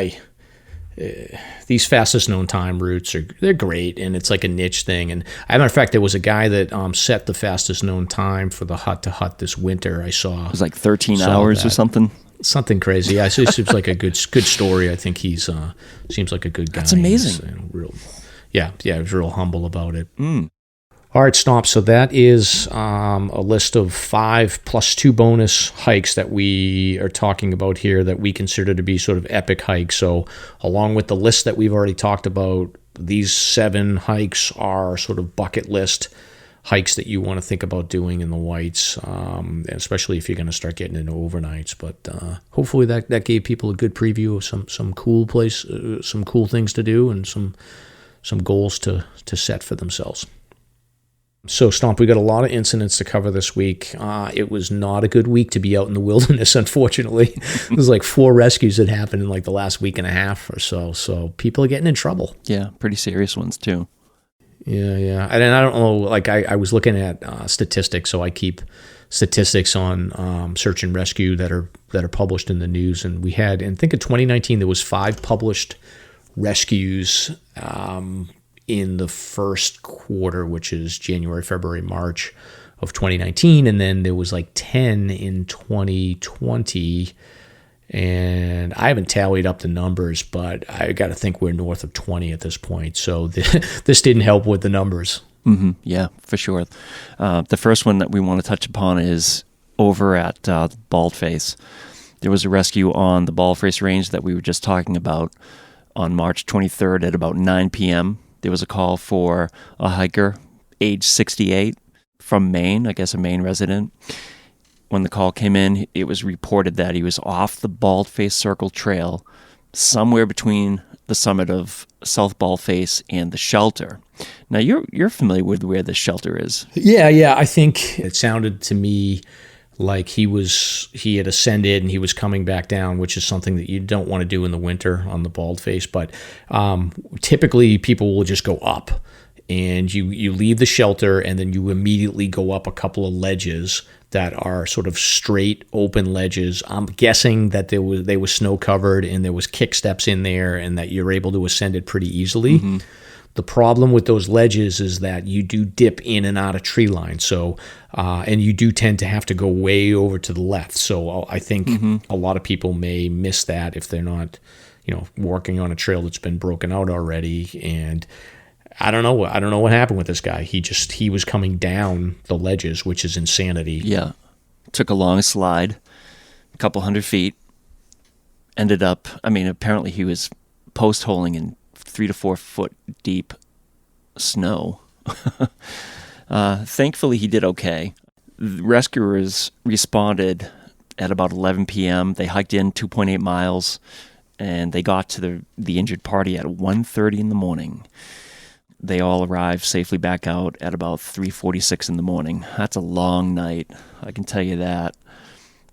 these fastest known time routes they're great, and it's like a niche thing. And as a matter of fact, there was a guy that set the fastest known time for the hut to hut this winter. I saw it was like 13 hours or something crazy. Yeah, so it seems like a good story. I think he's seems like a good guy. That's amazing. He was real humble about it. All right, Stomp. So that is a list of 5 plus 2 bonus hikes that we are talking about here that we consider to be sort of epic hikes. So along with the list that we've already talked about, these 7 hikes are sort of bucket list hikes that you want to think about doing in the Whites, especially if you're going to start getting into overnights. But hopefully that gave people a good preview of some cool some cool things to do and some goals to set for themselves. So, Stomp, we got a lot of incidents to cover this week. It was not a good week to be out in the wilderness, unfortunately. There's like 4 rescues that happened in like the last week and a half or so. So people are getting in trouble. Yeah, pretty serious ones too. Yeah. And I don't know, like I was looking at statistics, so I keep statistics on search and rescue that are published in the news. And we had, I think in 2019, there was 5 published rescues in the first quarter, which is January, February, March of 2019. And then there was like 10 in 2020. And I haven't tallied up the numbers, but I got to think we're north of 20 at this point. So this didn't help with the numbers. Mm-hmm. Yeah, for sure. The first one that we want to touch upon is over at Baldface. There was a rescue on the Baldface Range that we were just talking about on March 23rd at about 9 p.m. There was a call for a hiker, age 68, from Maine, I guess a Maine resident. When the call came in, it was reported that he was off the Baldface Circle Trail, somewhere between the summit of South Baldface and the shelter. Now, you're familiar with where the shelter is. Yeah. I think it sounded to me like he had ascended and he was coming back down, which is something that you don't want to do in the winter on the Baldface. But typically people will just go up, and you leave the shelter and then you immediately go up a couple of ledges that are sort of straight open ledges. I'm guessing that they were snow covered and there was kick steps in there, and that you're able to ascend it pretty easily. Mm-hmm. The problem with those ledges is that you do dip in and out of tree line. So, and you do tend to have to go way over to the left. So I think a lot of people may miss that if they're not, working on a trail that's been broken out already. And I don't know what happened with this guy. He was coming down the ledges, which is insanity. Yeah. Took a long slide, a couple 100 feet. Ended up, apparently he was post-holing in 3 to 4 foot deep snow. Thankfully, he did okay. The rescuers responded at about 11 p.m. They hiked in 2.8 miles, and they got to the injured party at 1:30 in the morning. They all arrived safely back out at about 3:46 in the morning. That's a long night, I can tell you that.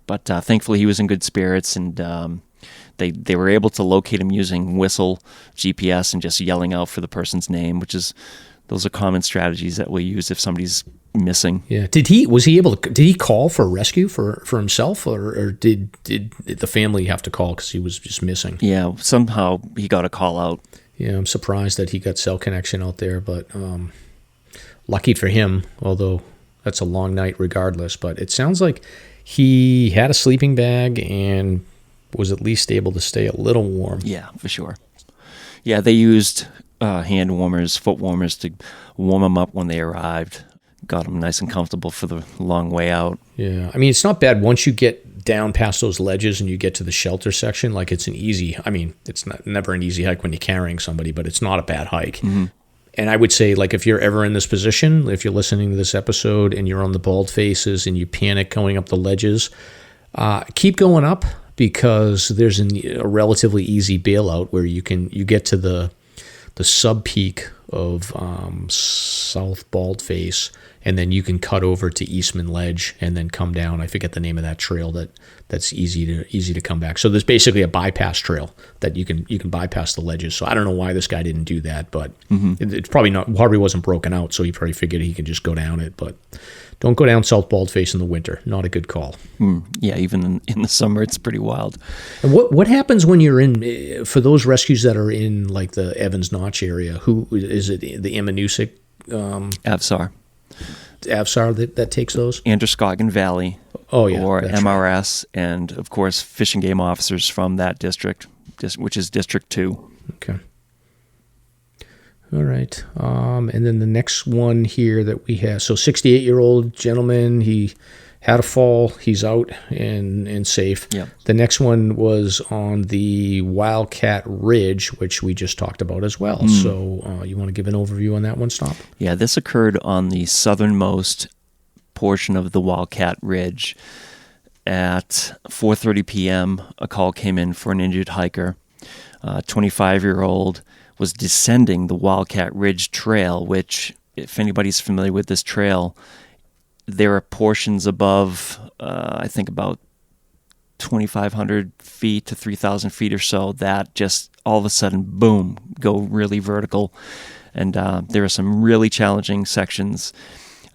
But thankfully, he was in good spirits, and They were able to locate him using whistle, GPS, and just yelling out for the person's name, those are common strategies that we use if somebody's missing. Yeah. Did he call for rescue for himself, or did the family have to call because he was just missing? Yeah, somehow he got a call out. Yeah, I'm surprised that he got cell connection out there, but lucky for him, although that's a long night regardless. But it sounds like he had a sleeping bag and was at least able to stay a little warm. Yeah, for sure. Yeah, they used hand warmers, foot warmers to warm them up when they arrived. Got them nice and comfortable for the long way out. Yeah, it's not bad once you get down past those ledges and you get to the shelter section. Like, it's it's never an easy hike when you're carrying somebody, but it's not a bad hike. Mm-hmm. And I would say, like, if you're ever in this position, if you're listening to this episode and you're on the Baldfaces and you panic going up the ledges, keep going up, because there's a relatively easy bailout where you get to the sub peak of South Baldface, and then you can cut over to Eastman Ledge and then come down. I forget the name of that trail that's easy to come back. So there's basically a bypass trail that you can bypass the ledges. So I don't know why this guy didn't do that, but it's probably wasn't broken out, so he probably figured he could just go down it. But don't go down South Baldface in the winter. Not a good call. Yeah, even in the summer, it's pretty wild. And what happens when you're in, for those rescues that are in, like, the Evans Notch area? Who is it? The Ammonoosuc? AVSAR that takes those? Androscoggin Valley. Oh, yeah. Or MRS, right. And, of course, Fish and Game officers from that district, which is District 2. Okay. All right. And then the next one here that we have, so 68-year-old gentleman, he had a fall. He's out and safe. Yep. The next one was on the Wildcat Ridge, which we just talked about as well. So you want to give an overview on that one, Stomp? Yeah, this occurred on the southernmost portion of the Wildcat Ridge. At 4:30 p.m., a call came in for an injured hiker. 25-year-old was descending the Wildcat Ridge Trail, which, if anybody's familiar with this trail, there are portions above, I think about 2,500 feet to 3,000 feet or so that just all of a sudden, boom, go really vertical. And there are some really challenging sections.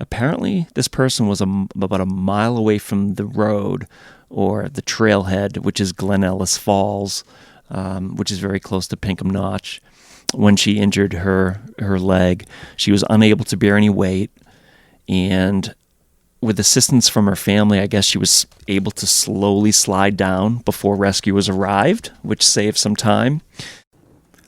Apparently, this person was about a mile away from the road or the trailhead, which is Glen Ellis Falls, which is very close to Pinkham Notch. When she injured her leg, she was unable to bear any weight, and with assistance from her family, I guess she was able to slowly slide down before rescuers arrived, which saved some time.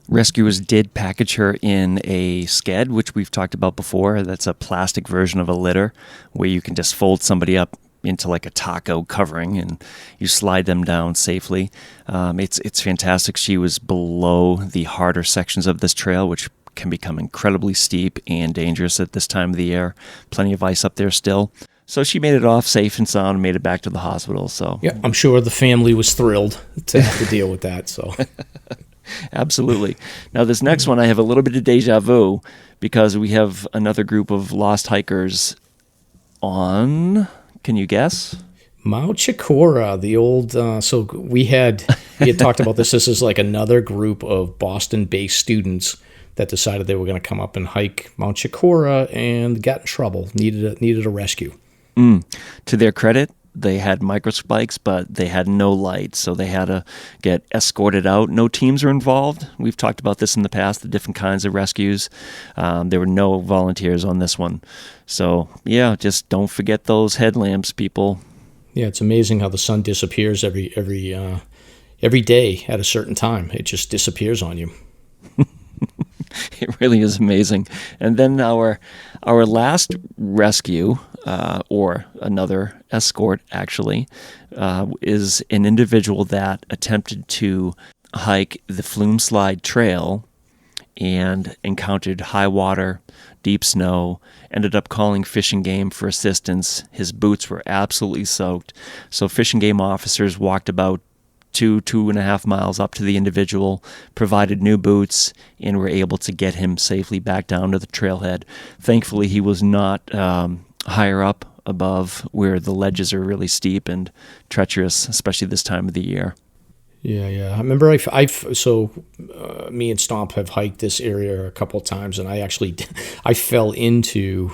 Rescuers did package her in a sked, which we've talked about before. That's a plastic version of a litter where you can just fold somebody up into like a taco covering and you slide them down safely. It's fantastic. She was below the harder sections of this trail, which can become incredibly steep and dangerous at this time of the year. Plenty of ice up there still. So she made it off safe and sound and made it back to the hospital. So yeah, I'm sure the family was thrilled to have to deal with that. So Absolutely. Now, this next one, I have a little bit of deja vu because we have another group of lost hikers on, can you guess? Mount Chocorua, the old, so we had talked about this. This is like another group of Boston-based students that decided they were going to come up and hike Mount Chocorua and got in trouble, needed a rescue. To their credit, they had microspikes, but they had no lights, so they had to get escorted out. No teams were involved. We've talked about this in the past, the different kinds of rescues. There were no volunteers on this one. So, yeah, just don't forget those headlamps, people. Yeah, it's amazing how the sun disappears every day at a certain time. It just disappears on you. It really is amazing. And then our last rescue, or another escort actually, is an individual that attempted to hike the Flume Slide Trail and encountered high water, deep snow, ended up calling Fish and Game for assistance. His boots were absolutely soaked. So Fish and Game officers walked about 2.5 miles up to the individual, provided new boots, and were able to get him safely back down to the trailhead. Thankfully, he was not higher up above where the ledges are really steep and treacherous, especially this time of the year. Yeah. I remember me and Stomp have hiked this area a couple of times, and I fell into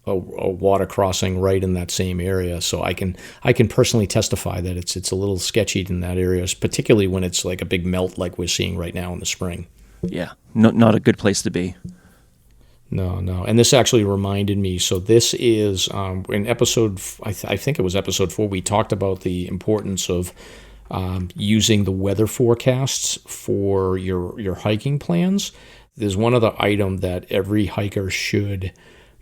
a water crossing right in that same area. So I can personally testify that it's a little sketchy in that area, particularly when it's like a big melt like we're seeing right now in the spring. Yeah, not a good place to be. No. And this actually reminded me, so this is in episode, I think it was episode 4, we talked about the importance of using the weather forecasts for your hiking plans. There's one other item that every hiker should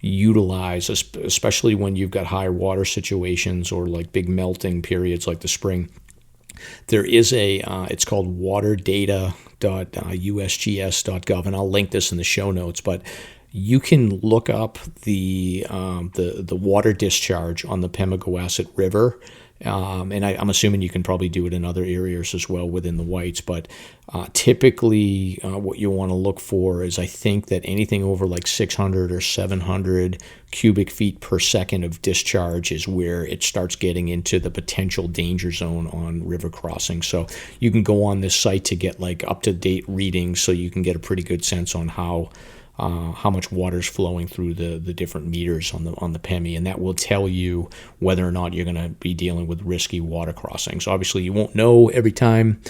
utilize, especially when you've got high water situations or like big melting periods like the spring. There is it's called waterdata.usgs.gov, and I'll link this in the show notes, but you can look up the water discharge on the Pemigewasset River. And I'm assuming you can probably do it in other areas as well within the Whites, but typically what you want to look for is, I think that anything over like 600 or 700 cubic feet per second of discharge is where it starts getting into the potential danger zone on river crossing. So you can go on this site to get like up-to-date readings so you can get a pretty good sense on how much water is flowing through the different meters on the Pemi, and that will tell you whether or not you're going to be dealing with risky water crossings. Obviously, you won't know every time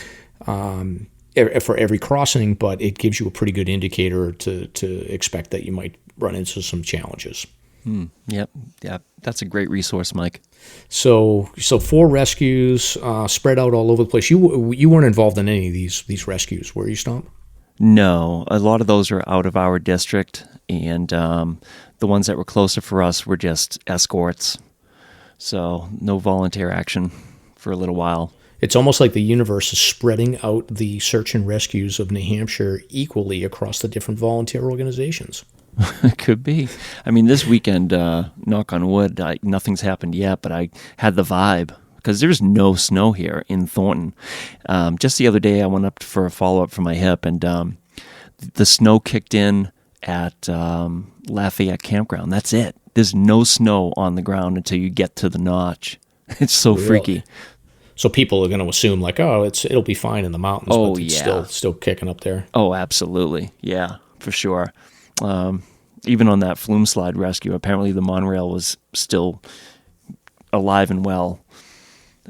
for every crossing, but it gives you a pretty good indicator to expect that you might run into some challenges. Yep, that's a great resource, Mike. So 4 rescues spread out all over the place. You weren't involved in any of these rescues, were you, Stomp? No, a lot of those are out of our district, and the ones that were closer for us were just escorts. So no volunteer action for a little while. It's almost like the universe is spreading out the search and rescues of New Hampshire equally across the different volunteer organizations. It could be. I mean, this weekend, knock on wood, nothing's happened yet, but I had the vibe. Because there's no snow here in Thornton. Just the other day, I went up for a follow-up for my hip, and the snow kicked in at Lafayette Campground. That's it. There's no snow on the ground until you get to the notch. It's so freaky. So people are going to assume like, oh, it'll be fine in the mountains, but it's still kicking up there. Oh, absolutely. Yeah, for sure. Even on that Flume Slide rescue, apparently the monorail was still alive and well.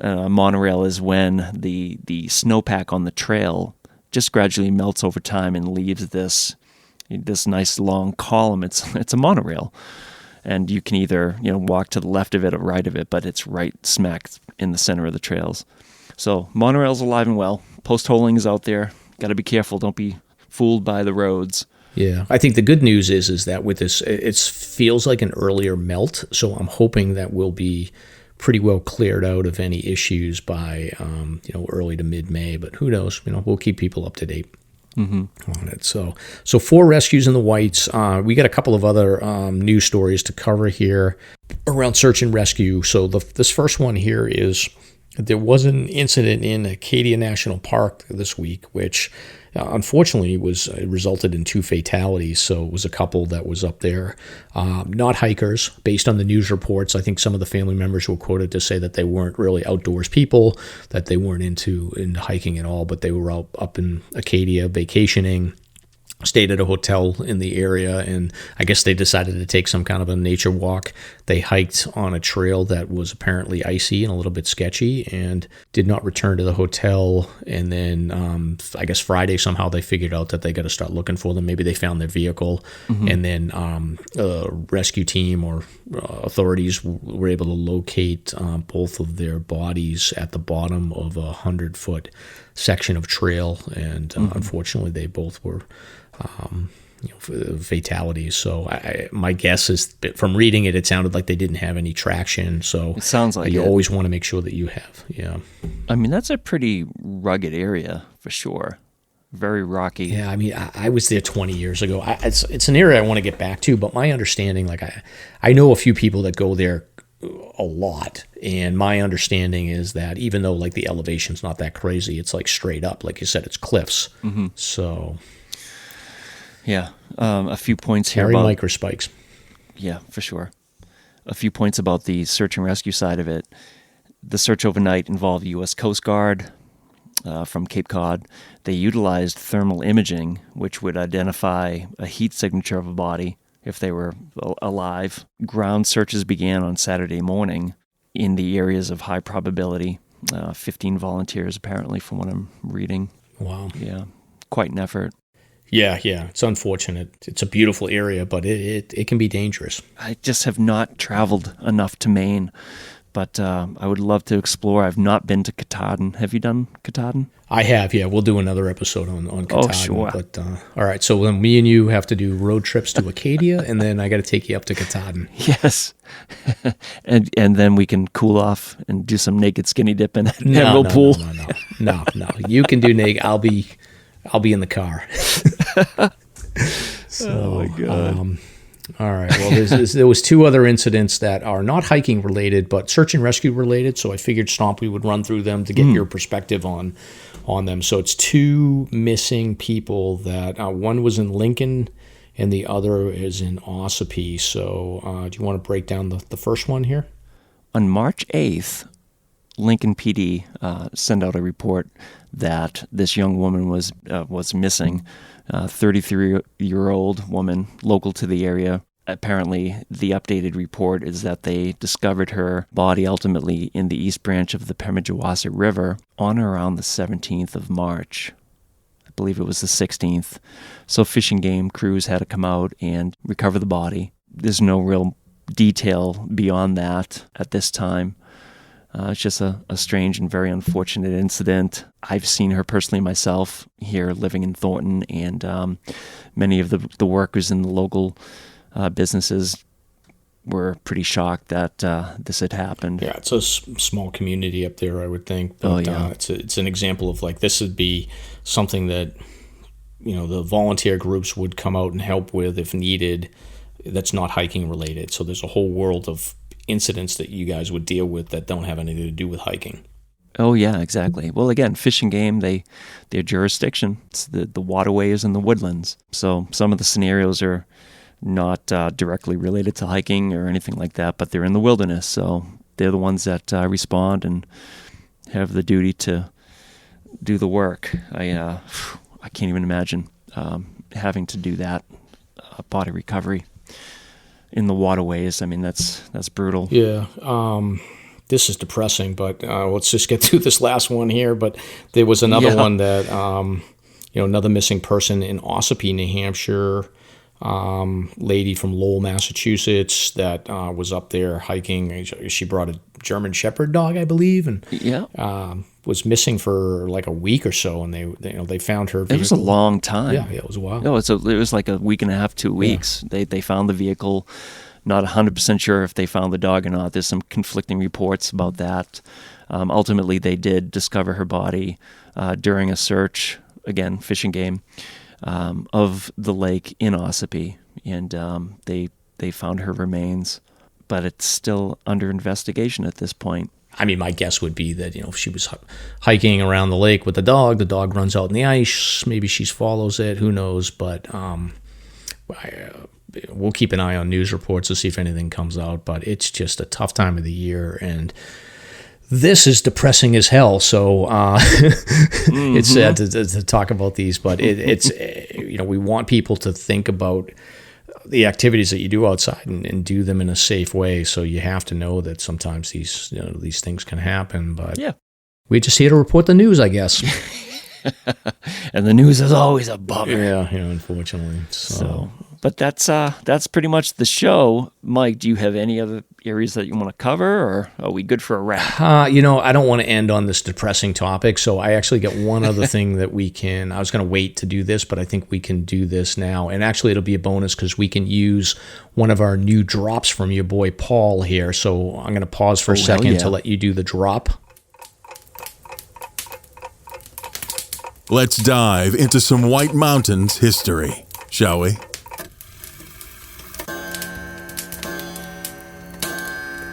Monorail is when the snowpack on the trail just gradually melts over time and leaves this nice long column. It's a monorail, and you can either walk to the left of it or right of it, but it's right smack in the center of the trails. So monorail's alive and well. Post-holing is out there. Got to be careful. Don't be fooled by the roads. Yeah, I think the good news is that with this, it feels like an earlier melt. So I'm hoping that we'll be pretty well cleared out of any issues by early to mid-May, but who knows? We'll keep people up to date on it. So 4 rescues in the Whites. We got a couple of other news stories to cover here around search and rescue. So this first one here is There was an incident in Acadia National Park this week, which unfortunately resulted in 2 fatalities. So it was a couple that was up there, not hikers. Based on the news reports, I think some of the family members were quoted to say that they weren't really outdoors people, that they weren't into hiking at all, but they were up in Acadia vacationing. Stayed at a hotel in the area, and I guess they decided to take some kind of a nature walk. They hiked on a trail that was apparently icy and a little bit sketchy, and did not return to the hotel. And then I guess Friday somehow they figured out that they got to start looking for them. Maybe they found their vehicle, and then a rescue team or authorities were able to locate both of their bodies at the bottom of a 100-foot section of trail, and unfortunately they both were fatalities. So my guess is that from reading it, it sounded like they didn't have any traction. So it sounds like you always want to make sure that you have. Yeah. I mean, that's a pretty rugged area for sure. Very rocky. Yeah, I mean, I was there 20 years ago. It's an area I want to get back to, but my understanding, like I know a few people that go there a lot, and my understanding is that even though like the elevation's not that crazy, it's like straight up, like you said, it's cliffs. So yeah, a few points here carry about microspikes. Yeah, for sure. A few points about the search and rescue side of it. The search overnight involved U.S. Coast Guard from Cape Cod. They utilized thermal imaging, which would identify a heat signature of a body if they were alive. Ground searches began on Saturday morning in the areas of high probability. 15 volunteers, apparently, from what I'm reading. Wow. Yeah, quite an effort. Yeah, it's unfortunate. It's a beautiful area, but it can be dangerous. I just have not traveled enough to Maine, but I would love to explore. I've not been to Katahdin. Have you done Katahdin? I have, yeah. We'll do another episode on Katahdin. Oh, sure. But, all right, so then me and you have to do road trips to Acadia, and then I got to take you up to Katahdin. Yes. and then we can cool off and do some naked skinny dipping at Emerald Pool. No. You can do naked. I'll be in the car. So, oh, my God. All right. Well, there was 2 other incidents that are not hiking related, but search and rescue related. So I figured Stomp, we would run through them to get your perspective on them. So it's 2 missing people that one was in Lincoln and the other is in Ossipee. So do you want to break down the first one here? On March 8th, Lincoln PD sent out a report that this young woman was missing. 33-year-old woman, local to the area. Apparently, the updated report is that they discovered her body ultimately in the East Branch of the Pemi River on or around the 17th of March. I believe it was the 16th. So Fish and Game crews had to come out and recover the body. There's no real detail beyond that at this time. It's just a strange and very unfortunate incident. I've seen her personally myself here living in Thornton, and many of the workers in the local businesses were pretty shocked that this had happened. Yeah, it's a small community up there, I would think. But, it's an example of like this would be something that the volunteer groups would come out and help with if needed. That's not hiking related. So there's a whole world of incidents that you guys would deal with that don't have anything to do with hiking. Oh yeah, exactly. Well, again, Fish and Game, their jurisdiction, it's the waterways and the woodlands. So some of the scenarios are not directly related to hiking or anything like that, but they're in the wilderness. So they're the ones that respond and have the duty to do the work. I can't even imagine having to do that body recovery in the waterways. I mean, that's brutal. Yeah. This is depressing, but let's just get through this last one here. But there was another one that, another missing person in Ossipee, New Hampshire, lady from Lowell, Massachusetts that was up there hiking. She brought a German Shepherd dog, I believe, and was missing for like a week or so, and they found her vehicle. It was a long time. Yeah, it was a while. No, it was like a week and a half, 2 weeks. Yeah. They found the vehicle. Not 100% sure if they found the dog or not. There's some conflicting reports about that. Ultimately, they did discover her body during a search, again, Fish and Game, of the lake in Ossipee, and they found her remains, but it's still under investigation at this point. I mean, my guess would be that, if she was hiking around the lake with the dog runs out in the ice, maybe she follows it, who knows, but we'll keep an eye on news reports to see if anything comes out, but it's just a tough time of the year, and this is depressing as hell, so it's sad to talk about these, but it's we want people to think about the activities that you do outside and do them in a safe way. So you have to know that sometimes these things can happen. But yeah, we're just here to report the news, I guess. And the news is always a bummer. Yeah, unfortunately. So. But that's pretty much the show. Mike, do you have any other areas that you want to cover, or are we good for a wrap? I don't want to end on this depressing topic, so I actually got one other thing that we can. I was going to wait to do this, but I think we can do this now. And actually, it'll be a bonus because we can use one of our new drops from your boy Paul here. So I'm going to pause for a second to let you do the drop. Let's dive into some White Mountains history, shall we?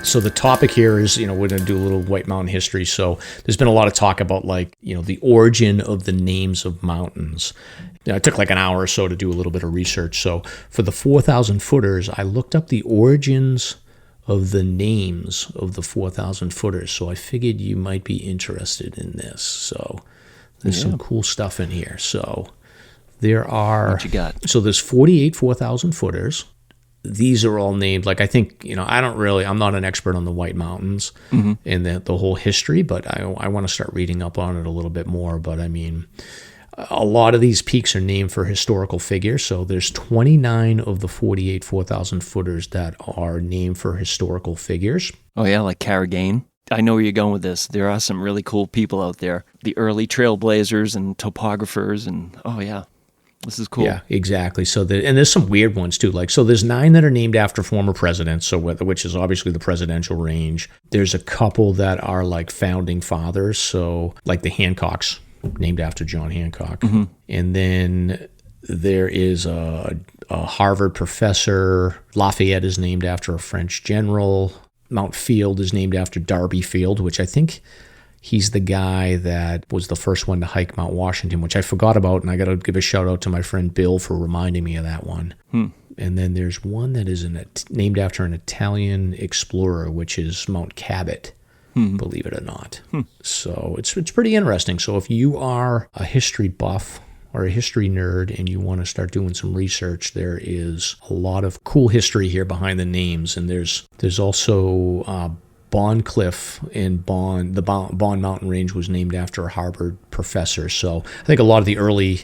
So the topic here is, we're going to do a little White Mountain history. So there's been a lot of talk about the origin of the names of mountains. It took like an hour or so to do a little bit of research. So for the 4,000 footers, I looked up the origins of the names of the 4,000 footers. So I figured you might be interested in this. So there's some cool stuff in here. So there are... What you got? So there's 48 4,000 footers. These are all named, I think, I'm not an expert on the White Mountains and the whole history, but I want to start reading up on it a little bit more. But I mean, a lot of these peaks are named for historical figures. So there's 29 of the 48 4,000 footers that are named for historical figures. Oh, yeah, like Carrigain. I know where you're going with this. There are some really cool people out there. The early trailblazers and topographers and, oh, yeah. This is cool. Yeah, exactly. So and there's some weird ones too. So there's 9 that are named after former presidents. So which is obviously the presidential range. There's a couple that are like founding fathers. So like the Hancocks, named after John Hancock. And then there is a Harvard professor. Lafayette is named after a French general. Mount Field is named after Darby Field, which I think he's the guy that was the first one to hike Mount Washington, which I forgot about, and I got to give a shout out to my friend Bill for reminding me of that one. And then there's one that is named after an Italian explorer, which is Mount Cabot, believe it or not. So it's pretty interesting. So if you are a history buff or a history nerd and you want to start doing some research, there is a lot of cool history here behind the names. And there's also Bond Cliff in Bond, the Bond Mountain Range was named after a Harvard professor. So I think a lot of the early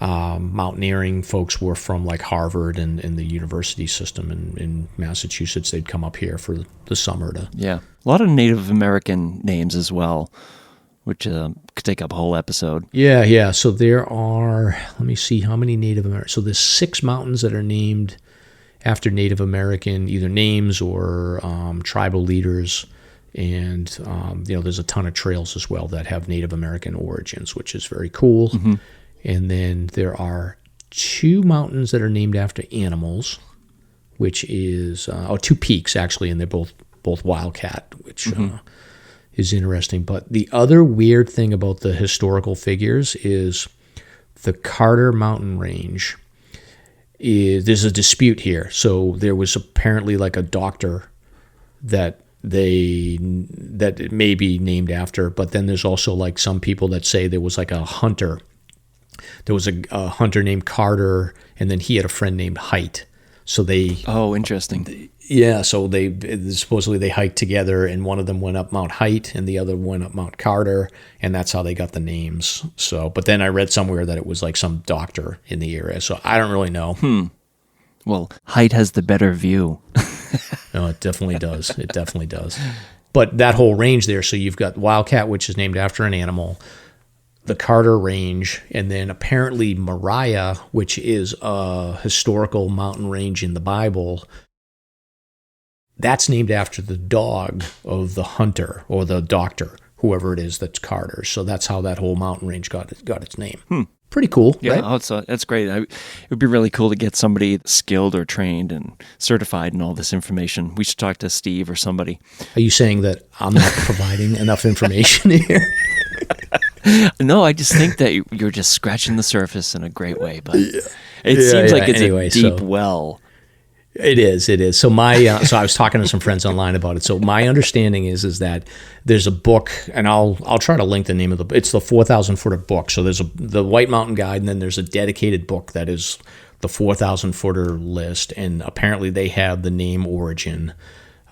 mountaineering folks were from like Harvard and the university system in Massachusetts. They'd come up here for the summer to... Yeah. A lot of Native American names as well, which could take up a whole episode. Yeah. So there are, let me see how many Native American... So there's 6 mountains that are named after Native American either names or tribal leaders, and there's a ton of trails as well that have Native American origins, which is very cool. And then there are 2 mountains that are named after animals, which is 2 peaks actually, and they're both Wildcat, which is interesting. But the other weird thing about the historical figures is the Carter Mountain Range. There's a dispute here. So there was apparently like a doctor that it may be named after, but then there's also like some people that say there was like a hunter. There was a hunter named Carter, and then he had a friend named Height. So they... Oh, interesting. Yeah, so supposedly they hiked together, and one of them went up Mount Height, and the other went up Mount Carter, and that's how they got the names. So, but then I read somewhere that it was like some doctor in the area, so I don't really know. Well, Height has the better view. No, it definitely does. It definitely does. But that whole range there, so you've got Wildcat, which is named after an animal, the Carter Range, and then apparently Moriah, which is a historical mountain range in the Bible. That's named after the dog of the hunter or the doctor, whoever it is that's Carter. So that's how that whole mountain range got its name. pretty cool, Yeah, right? that's great. It would be really cool to get somebody skilled or trained and certified in all this information. We should talk to Steve or somebody. Are you saying that I'm not providing enough information here? No, I just think that you're just scratching the surface in a great way, but it seems like it's a deep well. It is. So so I was talking to some friends online about it. So my understanding is that there's a book, and I'll try to link the name of the book. It's the 4,000 footer book. So there's the White Mountain Guide, and then there's a dedicated book that is the 4,000 footer list, and apparently they have the name origin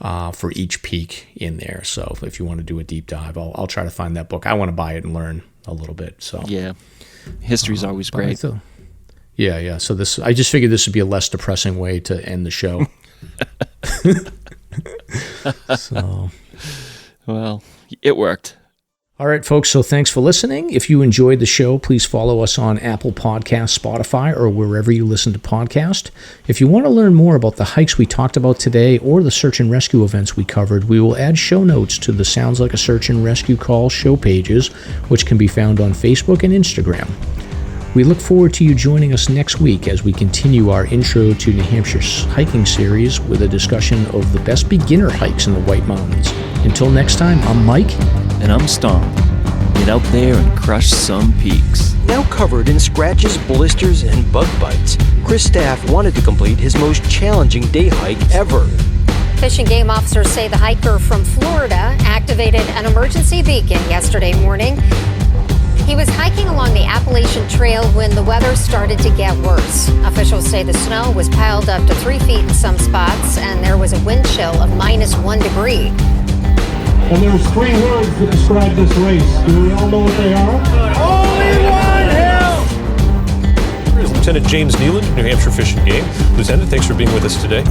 for each peak in there. So if you want to do a deep dive, I'll try to find that book. I want to buy it and learn a little bit. So yeah, history's always great. Yeah. So I just figured this would be a less depressing way to end the show. So, well, it worked. All right, folks. So thanks for listening. If you enjoyed the show, please follow us on Apple Podcasts, Spotify, or wherever you listen to podcasts. If you want to learn more about the hikes we talked about today or the search and rescue events we covered, we will add show notes to the Sounds Like a Search and Rescue Call show pages, which can be found on Facebook and Instagram. We look forward to you joining us next week as we continue our Intro to New Hampshire hiking series with a discussion of the best beginner hikes in the White Mountains. Until next time, I'm Mike. And I'm Stomp. Get out there and crush some peaks. Now covered in scratches, blisters, and bug bites, Chris Staff wanted to complete his most challenging day hike ever. Fish and Game officers say the hiker from Florida activated an emergency beacon yesterday morning. He was hiking along the Appalachian Trail when the weather started to get worse. Officials say the snow was piled up to 3 feet in some spots, and there was a wind chill of -1 degree. And there's 3 words that describe this race. Do we all know what they are? Only one hill! Here's Lieutenant James Neeland, New Hampshire Fish and Game. Lieutenant, thanks for being with us today.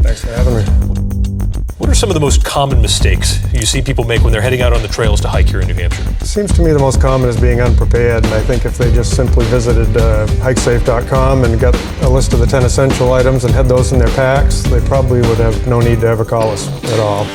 Thanks for having me. What are some of the most common mistakes you see people make when they're heading out on the trails to hike here in New Hampshire? It seems to me the most common is being unprepared, and I think if they just simply visited hikesafe.com and got a list of the 10 essential items and had those in their packs, they probably would have no need to ever call us at all.